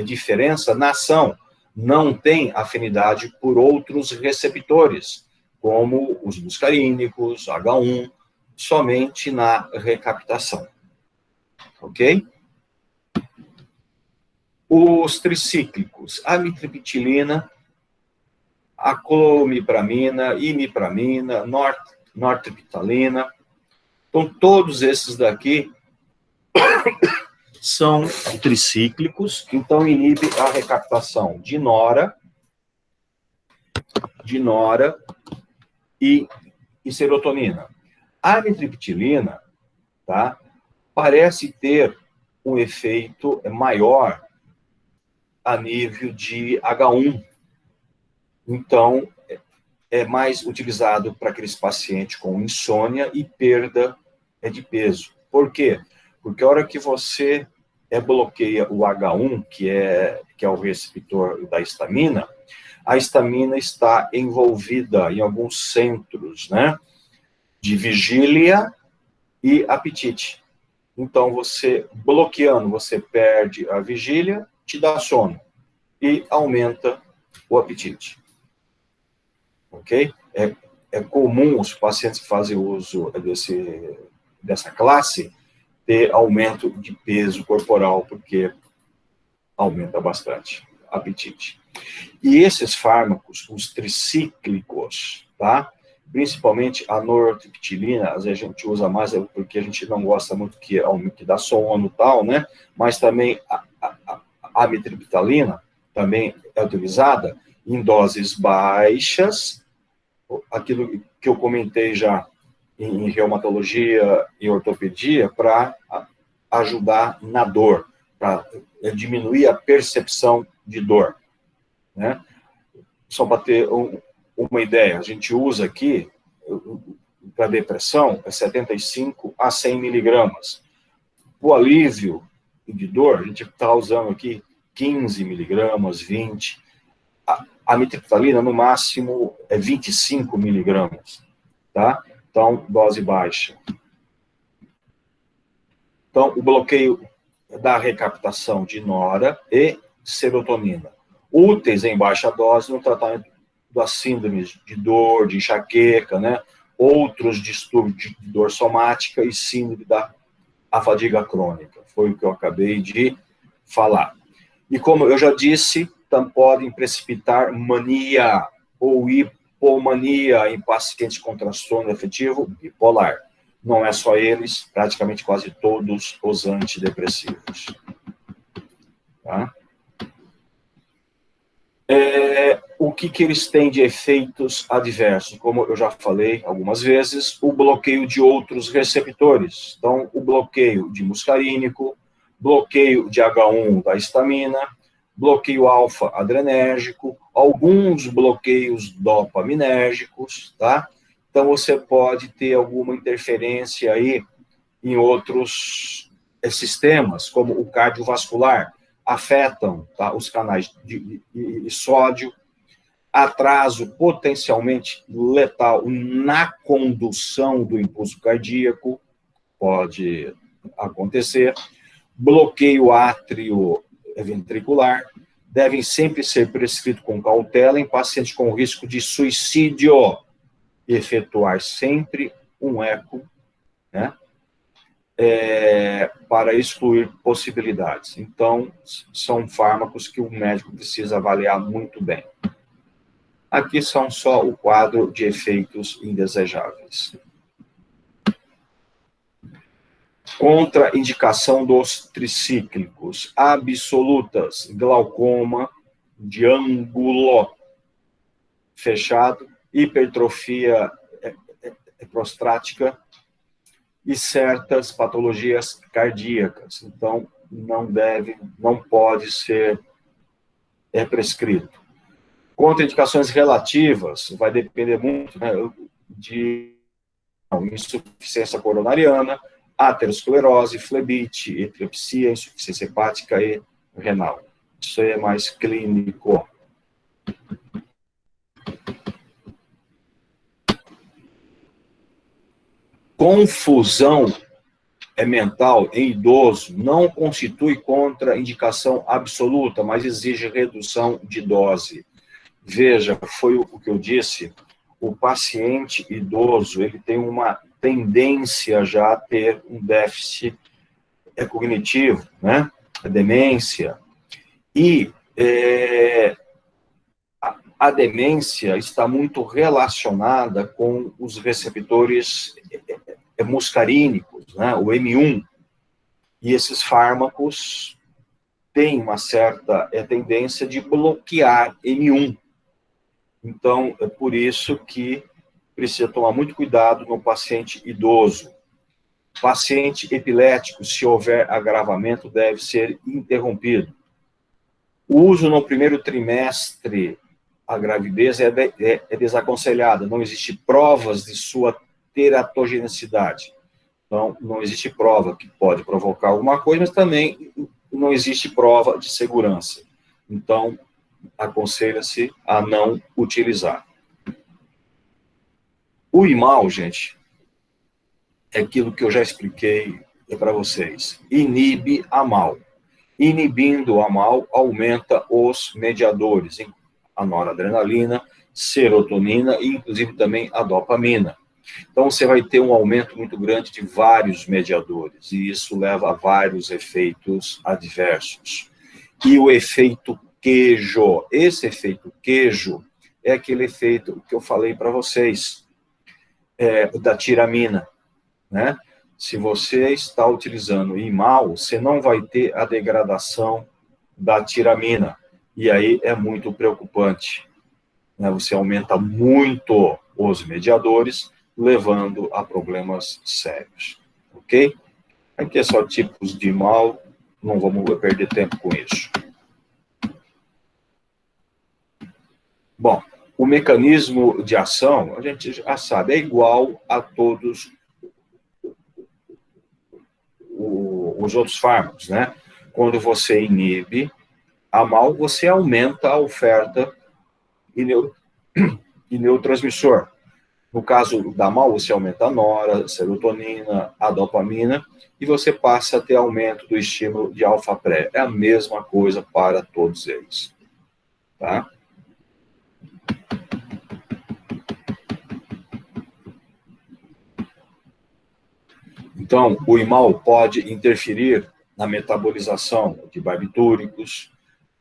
diferença na ação. Não tem afinidade por outros receptores, como os muscarínicos, H1, somente na recaptação. Ok? Os tricíclicos, amitriptilina, aclomipramina, imipramina, nortriptalina. Então, todos esses daqui são tricíclicos, que então inibem a recaptação de nora e serotonina. A amitriptilina, tá, parece ter um efeito maior a nível de H1. Então, é mais utilizado para aqueles pacientes com insônia e perda de peso. Por quê? Porque a hora que você bloqueia o H1, que é o receptor da histamina, a histamina está envolvida em alguns centros, né, de vigília e apetite. Então, você bloqueando, você perde a vigília, te dá sono e aumenta o apetite. Ok? É comum os pacientes que fazem uso dessa classe ter aumento de peso corporal, porque aumenta bastante o apetite. E esses fármacos, os tricíclicos, tá? Principalmente a nortriptilina, às vezes a gente usa mais porque a gente não gosta muito que dá sono e tal, né? Mas também a amitriptilina também é utilizada em doses baixas, aquilo que eu comentei já em reumatologia e ortopedia, para ajudar na dor, para diminuir a percepção de dor, né? Só para ter uma ideia, a gente usa aqui, para depressão, 75 a 100 miligramas. O alívio de dor, a gente está usando aqui 15 miligramas, 20. A amitriptilina, no máximo, é 25 miligramas, tá? Então, dose baixa. Então, o bloqueio da recaptação de nora e serotonina, úteis em baixa dose no tratamento das síndromes de dor, de enxaqueca, né? Outros distúrbios de dor somática e síndrome da fadiga crônica. Foi o que eu acabei de falar. E como eu já disse, podem precipitar mania ou hipomania em pacientes com transtorno afetivo bipolar. Não é só eles, praticamente quase todos os antidepressivos. Tá? O que eles têm de efeitos adversos? Como eu já falei algumas vezes, o bloqueio de outros receptores. Então, o bloqueio de muscarínico, bloqueio de H1 da histamina, bloqueio alfa-adrenérgico, alguns bloqueios dopaminérgicos, tá? Então, você pode ter alguma interferência aí em outros sistemas, como o cardiovascular, afetam, tá, os canais de sódio, atraso potencialmente letal na condução do impulso cardíaco, pode acontecer, bloqueio átrio-ventricular, devem sempre ser prescritos com cautela em pacientes com risco de suicídio, efetuar sempre um eco, né? Para excluir possibilidades. Então, são fármacos que o médico precisa avaliar muito bem. Aqui são só o quadro de efeitos indesejáveis. Contraindicação dos tricíclicos absolutas: glaucoma de ângulo fechado, hipertrofia prostática e certas patologias cardíacas. Então, não pode ser prescrito. Contraindicações relativas, vai depender muito, né, de insuficiência coronariana, aterosclerose, flebite, epilepsia, insuficiência hepática e renal. Isso aí é mais clínico. Confusão mental em idoso não constitui contraindicação absoluta, mas exige redução de dose. Veja, foi o que eu disse, o paciente idoso, ele tem uma tendência já a ter um déficit cognitivo, né? A demência. E a demência está muito relacionada com os receptores muscarínicos, né? O M1. E esses fármacos têm uma certa tendência de bloquear M1. Então, é por isso que precisa tomar muito cuidado no paciente idoso. Paciente epilético, se houver agravamento, deve ser interrompido. O uso no primeiro trimestre, a gravidez é desaconselhada. Não existe provas de sua teratogenicidade. Então, não existe prova que pode provocar alguma coisa, mas também não existe prova de segurança. Então, aconselha-se a não utilizar. O IMAL, gente, é aquilo que eu já expliquei para vocês. Inibe a MAL. Inibindo a MAL, aumenta os mediadores, a noradrenalina, serotonina e, inclusive, também a dopamina. Então, você vai ter um aumento muito grande de vários mediadores, e isso leva a vários efeitos adversos. E o efeito queijo, esse efeito queijo é aquele efeito que eu falei para vocês, da tiramina, né? Se você está utilizando IMAL, você não vai ter a degradação da tiramina, e aí é muito preocupante, né? Você aumenta muito os mediadores, levando a problemas sérios, ok? Aqui é só tipos de IMAL, não vamos perder tempo com isso. Bom, o mecanismo de ação, a gente já sabe, é igual a todos os outros fármacos, né? Quando você inibe a MAL, você aumenta a oferta de neurotransmissor. No caso da MAL, você aumenta a nora, a serotonina, a dopamina, e você passa a ter aumento do estímulo de alfa-pré. É a mesma coisa para todos eles. Tá? Então, o IMAL pode interferir na metabolização de barbitúricos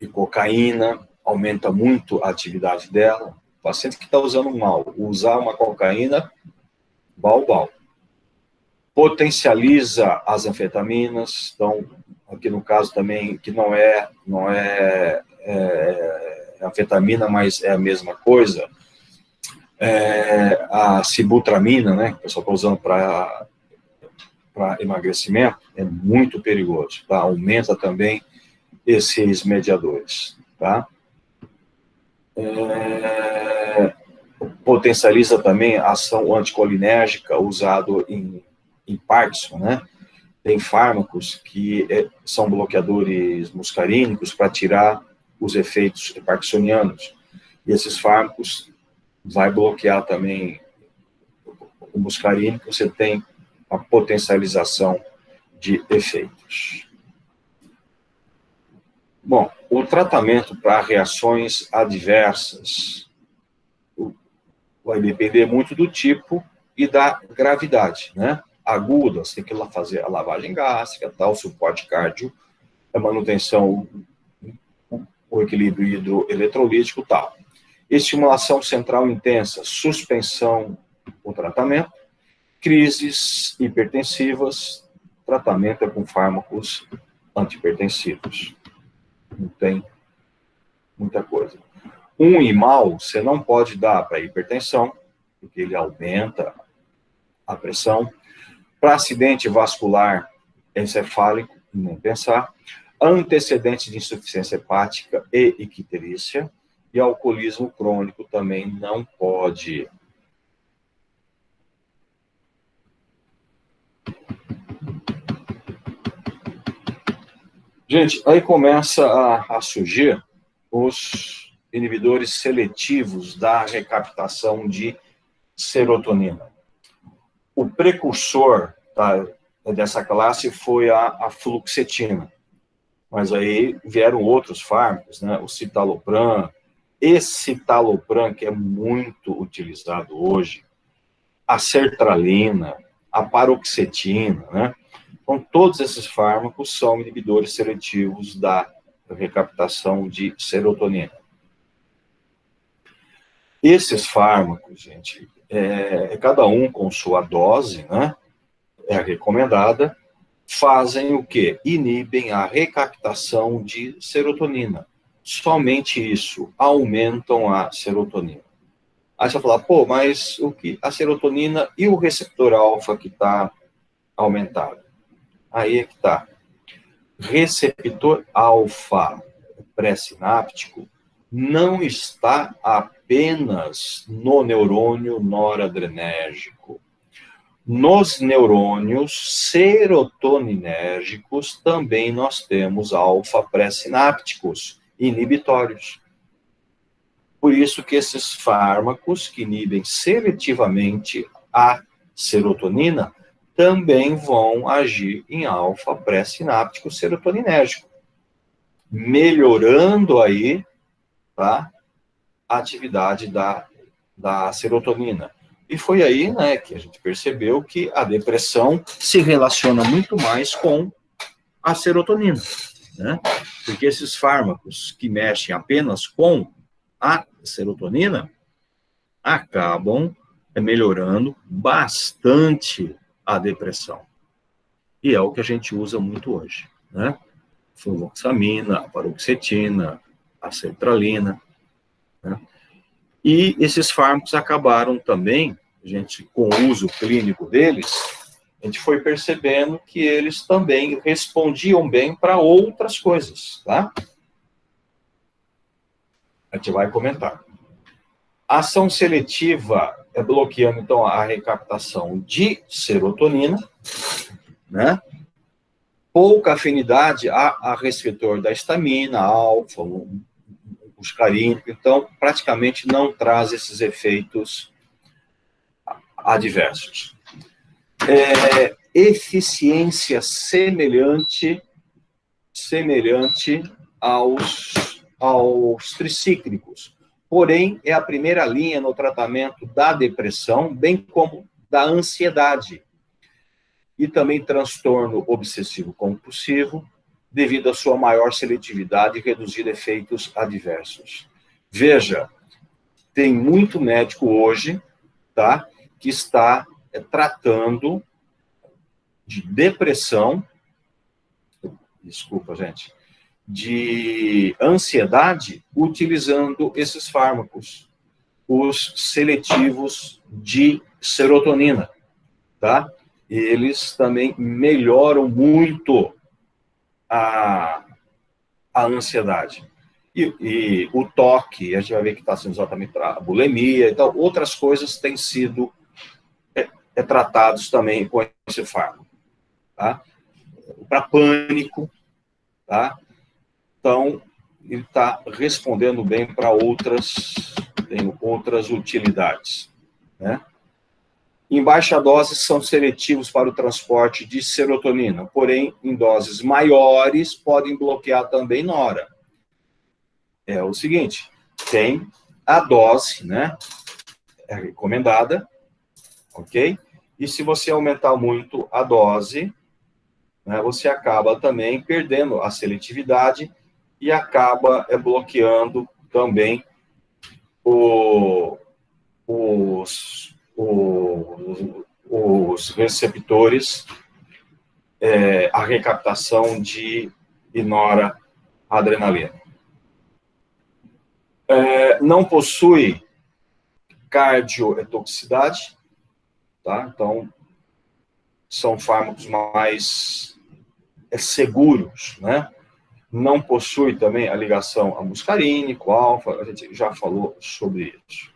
e cocaína, aumenta muito a atividade dela. O paciente que está usando um MAL, usar uma cocaína, bal. Potencializa as anfetaminas, então, aqui no caso também, que não é anfetamina, mas é a mesma coisa, a sibutramina, né, que o pessoal está usando para emagrecimento, é muito perigoso, tá? Aumenta também esses mediadores, tá? Potencializa também a ação anticolinérgica usado em Parkinson, né? Tem fármacos que são bloqueadores muscarínicos para tirar os efeitos parkinsonianos. E esses fármacos vai bloquear também o muscarínico, você tem a potencialização de efeitos. Bom, o tratamento para reações adversas vai depender muito do tipo e da gravidade, né? Agudas, tem que fazer a lavagem gástrica, tal, suporte cardio, a manutenção, o equilíbrio hidroeletrolítico, tal. Estimulação central intensa, suspensão, o tratamento, crises hipertensivas, tratamento é com fármacos antihipertensivos. Não tem muita coisa. Um imal você não pode dar para hipertensão, porque ele aumenta a pressão. Para acidente vascular encefálico, nem pensar. Antecedentes de insuficiência hepática e icterícia. E alcoolismo crônico também não pode. Gente, aí começa a surgir os inibidores seletivos da recaptação de serotonina. O precursor dessa classe foi a fluoxetina, mas aí vieram outros fármacos, né? O citalopram, escitalopram, que é muito utilizado hoje, a sertralina, a paroxetina, né? Então, todos esses fármacos são inibidores seletivos da recaptação de serotonina. Esses fármacos, gente, cada um com sua dose, né? É recomendada, fazem o quê? Inibem a recaptação de serotonina. Somente isso, aumentam a serotonina. Aí você vai falar, pô, mas a serotonina e o receptor alfa que está aumentado? Aí é que está. Receptor alfa pré-sináptico não está apenas no neurônio noradrenérgico. Nos neurônios serotoninérgicos também nós temos alfa pré-sinápticos inibitórios. Por isso que esses fármacos que inibem seletivamente a serotonina também vão agir em alfa pré-sináptico serotoninérgico, melhorando aí, tá, a atividade da serotonina. E foi aí, né, que a gente percebeu que a depressão se relaciona muito mais com a serotonina, né? Porque esses fármacos que mexem apenas com a serotonina acabam melhorando bastante a depressão. E é o que a gente usa muito hoje, né? Fluvoxamina, a paroxetina, a sertralina, né? E esses fármacos acabaram também, a gente, com o uso clínico deles, a gente foi percebendo que eles também respondiam bem para outras coisas, tá? A gente vai comentar. A ação seletiva é bloqueando, então, a recaptação de serotonina, né? Pouca afinidade a receptor da histamina, alfa, muscarínico, então, praticamente não traz esses efeitos adversos. Eficiência semelhante aos tricíclicos. Porém, é a primeira linha no tratamento da depressão, bem como da ansiedade. E também transtorno obsessivo-compulsivo, devido à sua maior seletividade e reduzir efeitos adversos. Veja, tem muito médico hoje, tá, que está tratando de depressão, desculpa, gente, de ansiedade, utilizando esses fármacos, os seletivos de serotonina, tá? Eles também melhoram muito a ansiedade. E o toque, a gente vai ver que está sendo exatamente para a bulimia e tal, outras coisas têm sido tratados também com esse fármaco, tá? Para pânico, tá? Então, ele está respondendo bem para tem outras utilidades, né? Em baixa dose, são seletivos para o transporte de serotonina, porém, em doses maiores, podem bloquear também nora. É o seguinte, tem a dose, né? É recomendada, ok? E se você aumentar muito a dose, né, você acaba também perdendo a seletividade e acaba bloqueando também os receptores a recaptação de noradrenalina. Não possui cardiotoxicidade, tá? Então, são fármacos mais seguros, né? Não possui também a ligação a muscarínico, alfa, a gente já falou sobre isso.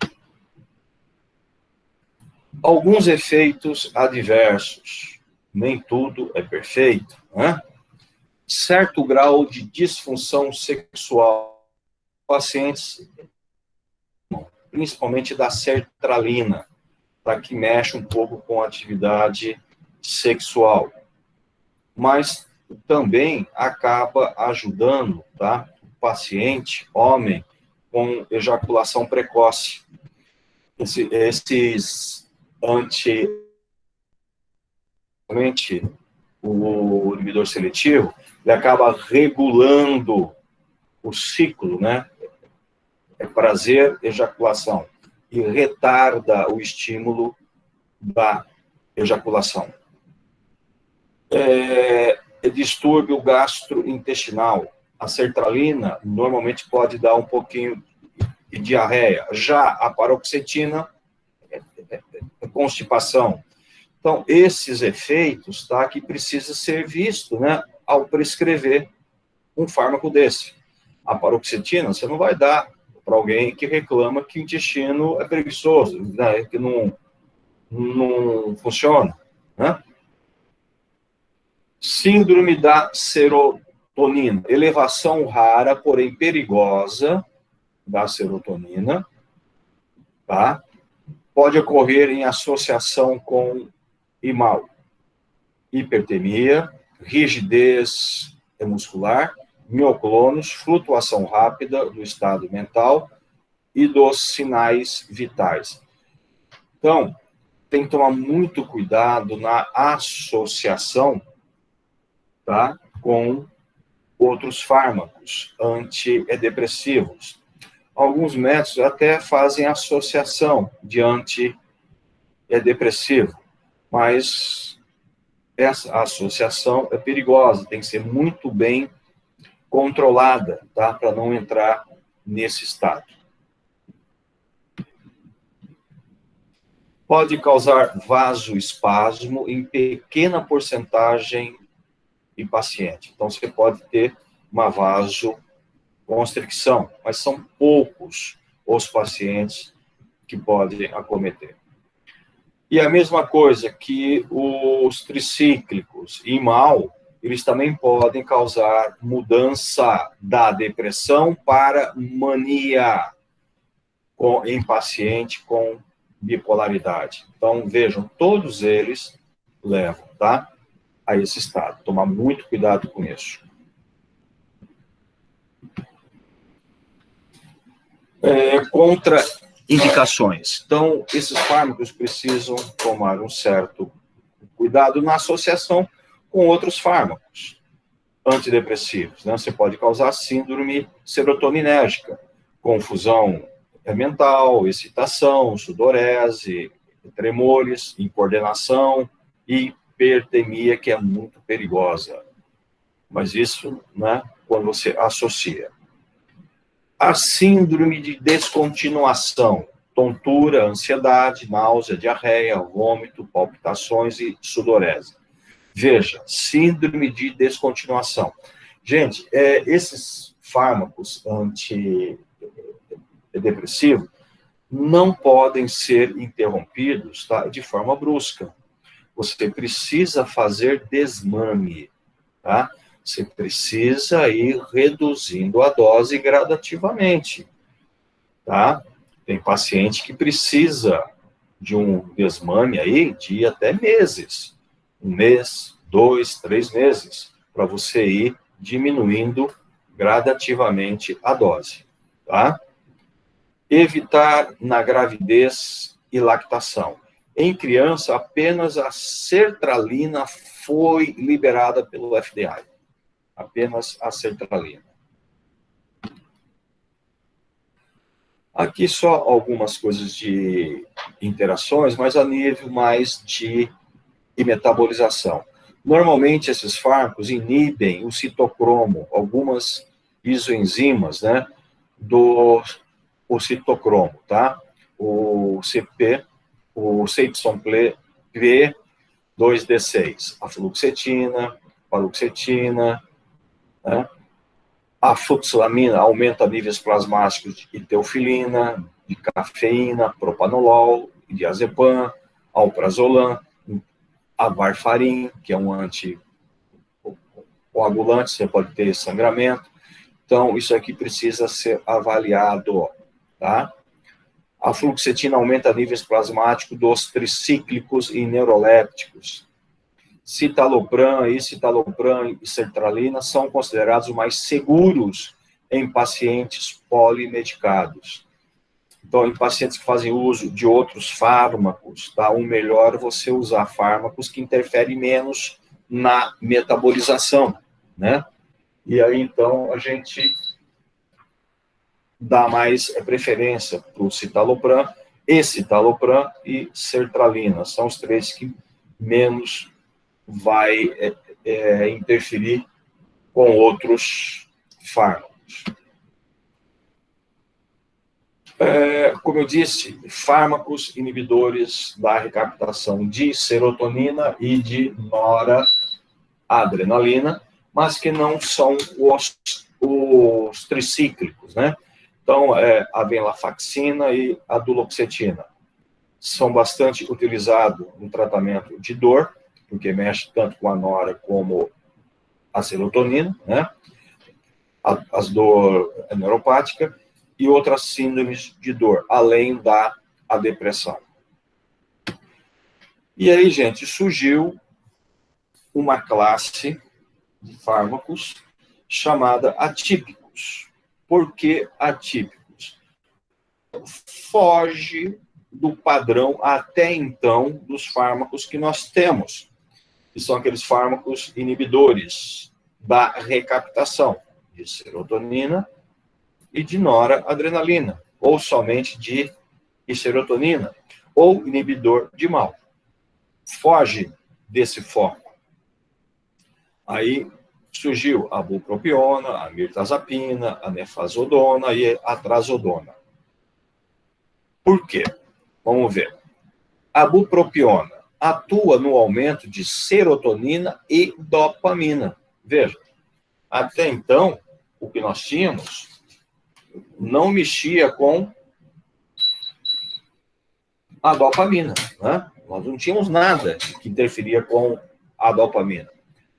Alguns efeitos adversos, nem tudo é perfeito, né? Certo grau de disfunção sexual, pacientes, principalmente da sertralina, tá? Que mexe um pouco com a atividade sexual, mas também acaba ajudando, tá? O paciente, homem, com ejaculação precoce. Esses o inibidor seletivo, ele acaba regulando o ciclo, né? Prazer, ejaculação, e retarda o estímulo da ejaculação. Distúrbio gastrointestinal. A sertralina normalmente pode dar um pouquinho de diarreia. Já a paroxetina constipação. Então, esses efeitos, tá, que precisa ser visto, né, ao prescrever um fármaco desse. A paroxetina, você não vai dar para alguém que reclama que o intestino é preguiçoso, né, que não funciona, né? Síndrome da serotonina, elevação rara, porém perigosa, da serotonina, tá? Pode ocorrer em associação com IMAL, hipertemia, rigidez muscular, mioclônios, flutuação rápida do estado mental e dos sinais vitais. Então, tem que tomar muito cuidado na associação, tá, com outros fármacos antidepressivos. Alguns médicos até fazem associação de antidepressivo, mas essa associação é perigosa, tem que ser muito bem controlada, tá? Para não entrar nesse estado. Pode causar vasoespasmo em pequena porcentagem em paciente. Então, você pode ter uma vasoconstricção, mas são poucos os pacientes que podem acometer. E a mesma coisa que os tricíclicos, IMAL, eles também podem causar mudança da depressão para mania em paciente com bipolaridade. Então, vejam, todos eles levam, tá, a esse estado. Tomar muito cuidado com isso. Contraindicações. Então, esses fármacos precisam tomar um certo cuidado na associação com outros fármacos antidepressivos, né? Você pode causar síndrome serotoninérgica, confusão mental, excitação, sudorese, tremores, incoordenação e hipertemia, que é muito perigosa. Mas isso, né, quando você associa. A síndrome de descontinuação, tontura, ansiedade, náusea, diarreia, vômito, palpitações e sudorese. Veja, síndrome de descontinuação. Gente, esses fármacos antidepressivos não podem ser interrompidos, tá, de forma brusca. Você precisa fazer desmame, tá? Você precisa ir reduzindo a dose gradativamente, tá? Tem paciente que precisa de um desmame aí de até meses. 1 mês, 2, 3 meses, para você ir diminuindo gradativamente a dose, tá? Evitar na gravidez e lactação. Em criança, apenas a sertralina foi liberada pelo FDA. Apenas a sertralina. Aqui só algumas coisas de interações, mas a nível mais de metabolização. Normalmente, esses fármacos inibem o citocromo, algumas isoenzimas, né, do o citocromo, tá? O CP, o CYP2D6, a fluoxetina, paroxetina, né? A fluoxamina aumenta níveis plasmáticos de teofilina, de cafeína, propanolol, diazepam, alprazolam, a varfarin, que é um anticoagulante, você pode ter sangramento. Então, isso aqui precisa ser avaliado, tá? A fluoxetina aumenta níveis plasmáticos dos tricíclicos e neurolépticos. Citalopram e sertralina são considerados mais seguros em pacientes polimedicados. Então, em pacientes que fazem uso de outros fármacos, tá? O melhor é você usar fármacos que interferem menos na metabolização, né? E aí, então, a gente dá mais preferência para o citalopram, escitalopram e sertralina. São os três que menos vai interferir com outros fármacos. Como eu disse, fármacos inibidores da recaptação de serotonina e de noradrenalina, mas que não são os tricíclicos, né? Então, a venlafaxina e a duloxetina são bastante utilizados no tratamento de dor, porque mexe tanto com a nora como a serotonina, né? As dor neuropática e outras síndromes de dor, além da depressão. E aí, gente, surgiu uma classe de fármacos chamada atípicos. Por que atípicos? Foge do padrão até então dos fármacos que nós temos, que são aqueles fármacos inibidores da recaptação de serotonina e de noradrenalina, ou somente de serotonina, ou inibidor de mal. Foge desse foco. Aí surgiu a bupropiona, a mirtazapina, a nefazodona e a trazodona. Por quê? Vamos ver. A bupropiona atua no aumento de serotonina e dopamina. Veja, até então, o que nós tínhamos não mexia com a dopamina, né? Nós não tínhamos nada que interferia com a dopamina.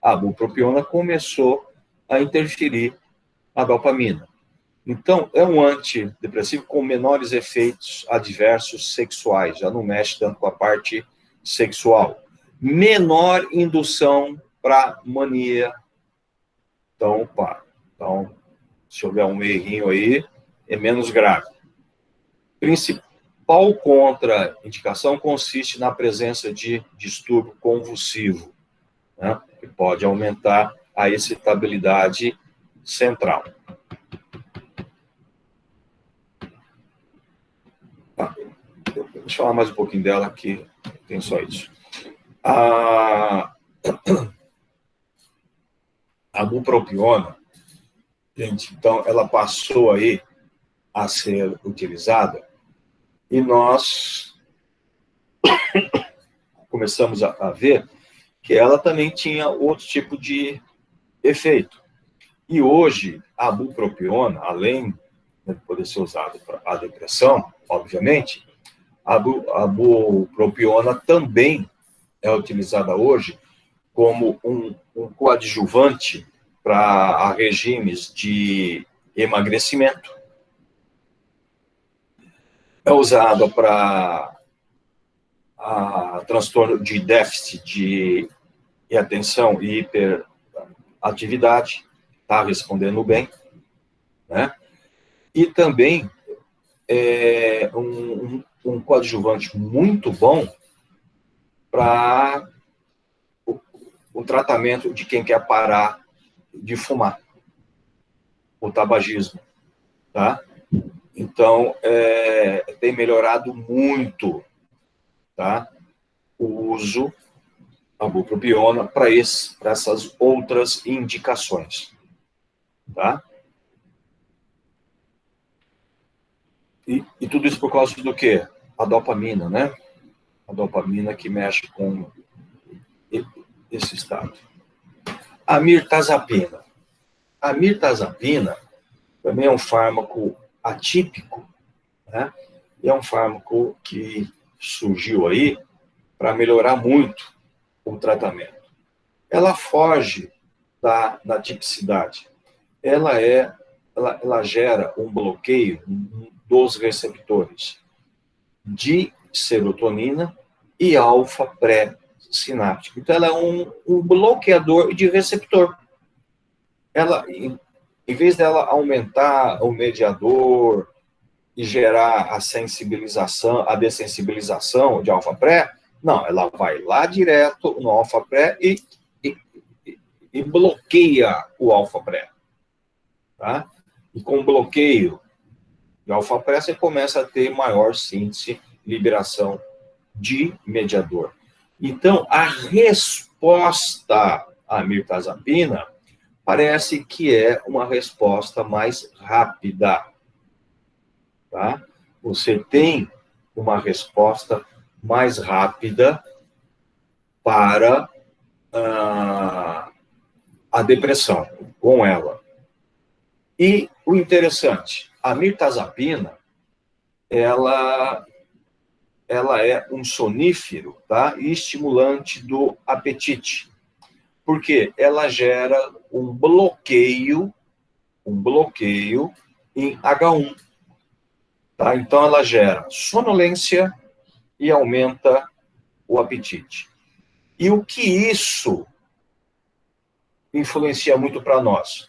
A bupropiona começou a interferir a dopamina. Então, é um antidepressivo com menores efeitos adversos sexuais, já não mexe tanto com a parte sexual. Menor indução para mania. Então, se houver um errinho aí, é menos grave. Principal contraindicação consiste na presença de distúrbio convulsivo, né, que pode aumentar a excitabilidade central. Deixa eu falar mais um pouquinho dela, que tem só isso. A bupropiona, gente, então, ela passou aí a ser utilizada e nós começamos a ver que ela também tinha outro tipo de efeito. E hoje, a bupropiona, além de poder ser usada para a depressão, obviamente, a bupropiona também é utilizada hoje como um coadjuvante para regimes de emagrecimento. É usada para transtorno de déficit de atenção e hiperatividade, está respondendo bem, né? E também é um coadjuvante muito bom para o tratamento de quem quer parar de fumar, o tabagismo, tá? Então, tem melhorado muito, tá, o uso a bupropiona para essas outras indicações, tá? E tudo isso por causa do quê? A dopamina, né? A dopamina que mexe com esse estado. A mirtazapina. A mirtazapina também é um fármaco atípico, né? E é um fármaco que surgiu aí para melhorar muito o tratamento. Ela foge da tipicidade. Ela gera um bloqueio dos receptores de serotonina e alfa-pré-sináptico. Então, ela é um bloqueador de receptor. Ela, em vez dela aumentar o mediador e gerar a sensibilização, a dessensibilização de alfa-pré, não, ela vai lá direto no alfa-pré e bloqueia o alfa-pré. Tá? E com bloqueio de alfa-pré, você começa a ter maior síntese e liberação de mediador. Então, a resposta à mirtazapina parece que é uma resposta mais rápida. Tá? Você tem uma resposta mais rápida para a depressão com ela. E o interessante, a mirtazapina, ela é um sonífero, tá? E estimulante do apetite. Porque ela gera um bloqueio em H1. Tá? Então, ela gera sonolência e aumenta o apetite. E o que isso influencia muito para nós?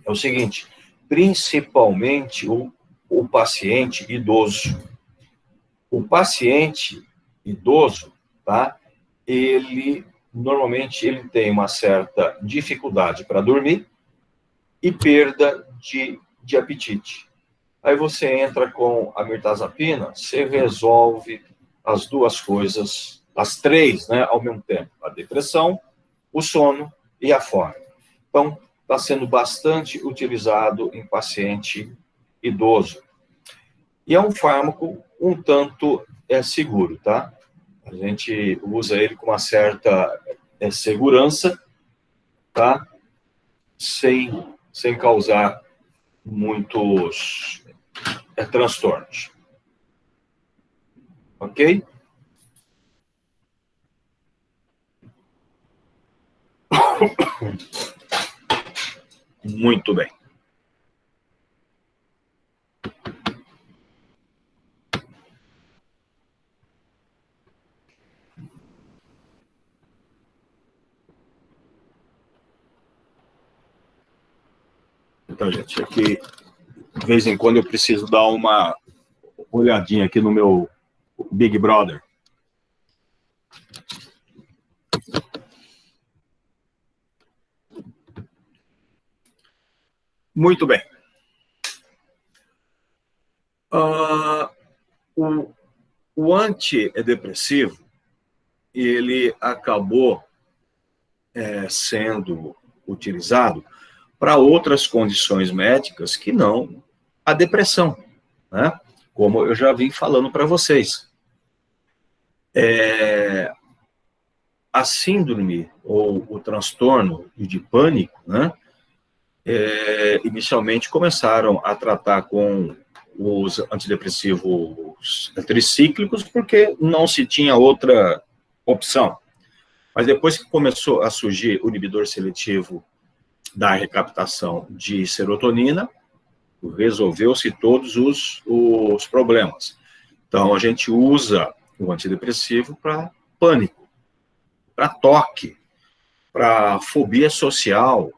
É o seguinte, principalmente o paciente idoso. O paciente idoso, tá? Normalmente ele tem uma certa dificuldade para dormir e perda de apetite. Aí você entra com a mirtazapina, você resolve as duas coisas, as três, né, ao mesmo tempo. A depressão, o sono e a fome. Então, está sendo bastante utilizado em paciente idoso. E é um fármaco um tanto seguro, tá? A gente usa ele com uma certa segurança, tá? Sem causar muitos transtornos. Ok? Muito bem. Então, gente, aqui, de vez em quando eu preciso dar uma olhadinha aqui no meu Big Brother. Muito bem. O antidepressivo, ele acabou sendo utilizado para outras condições médicas que não a depressão, né? Como eu já vim falando para vocês. A síndrome ou o transtorno de pânico, né? Inicialmente começaram a tratar com os antidepressivos tricíclicos porque não se tinha outra opção. Mas depois que começou a surgir o inibidor seletivo da recaptação de serotonina, resolveu-se todos os problemas. Então, a gente usa o antidepressivo para pânico, para toque, para fobia social,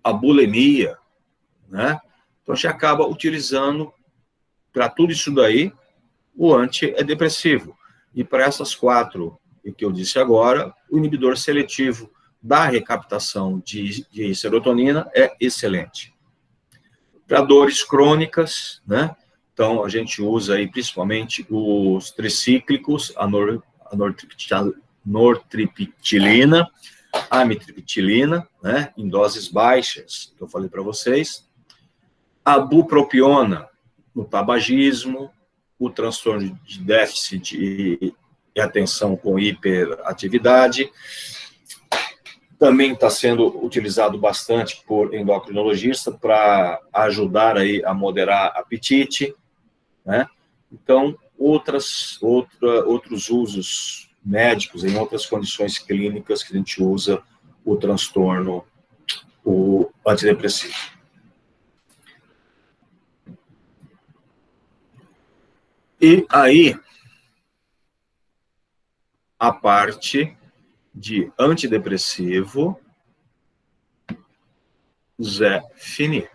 a bulimia, né? Então, a gente acaba utilizando, para tudo isso daí, o antidepressivo. E para essas quatro que eu disse agora, o inibidor seletivo da recaptação de serotonina é excelente. Para dores crônicas, né? Então, a gente usa aí principalmente os tricíclicos, a nortriptilina, amitriptilina, né, em doses baixas, que eu falei para vocês, a bupropiona no tabagismo, o transtorno de déficit e atenção com hiperatividade. Também está sendo utilizado bastante por endocrinologista para ajudar aí a moderar apetite, né? Então, outros usos médicos, em outras condições clínicas que a gente usa o transtorno, o antidepressivo. E aí, a parte de antidepressivo, Zé Fini.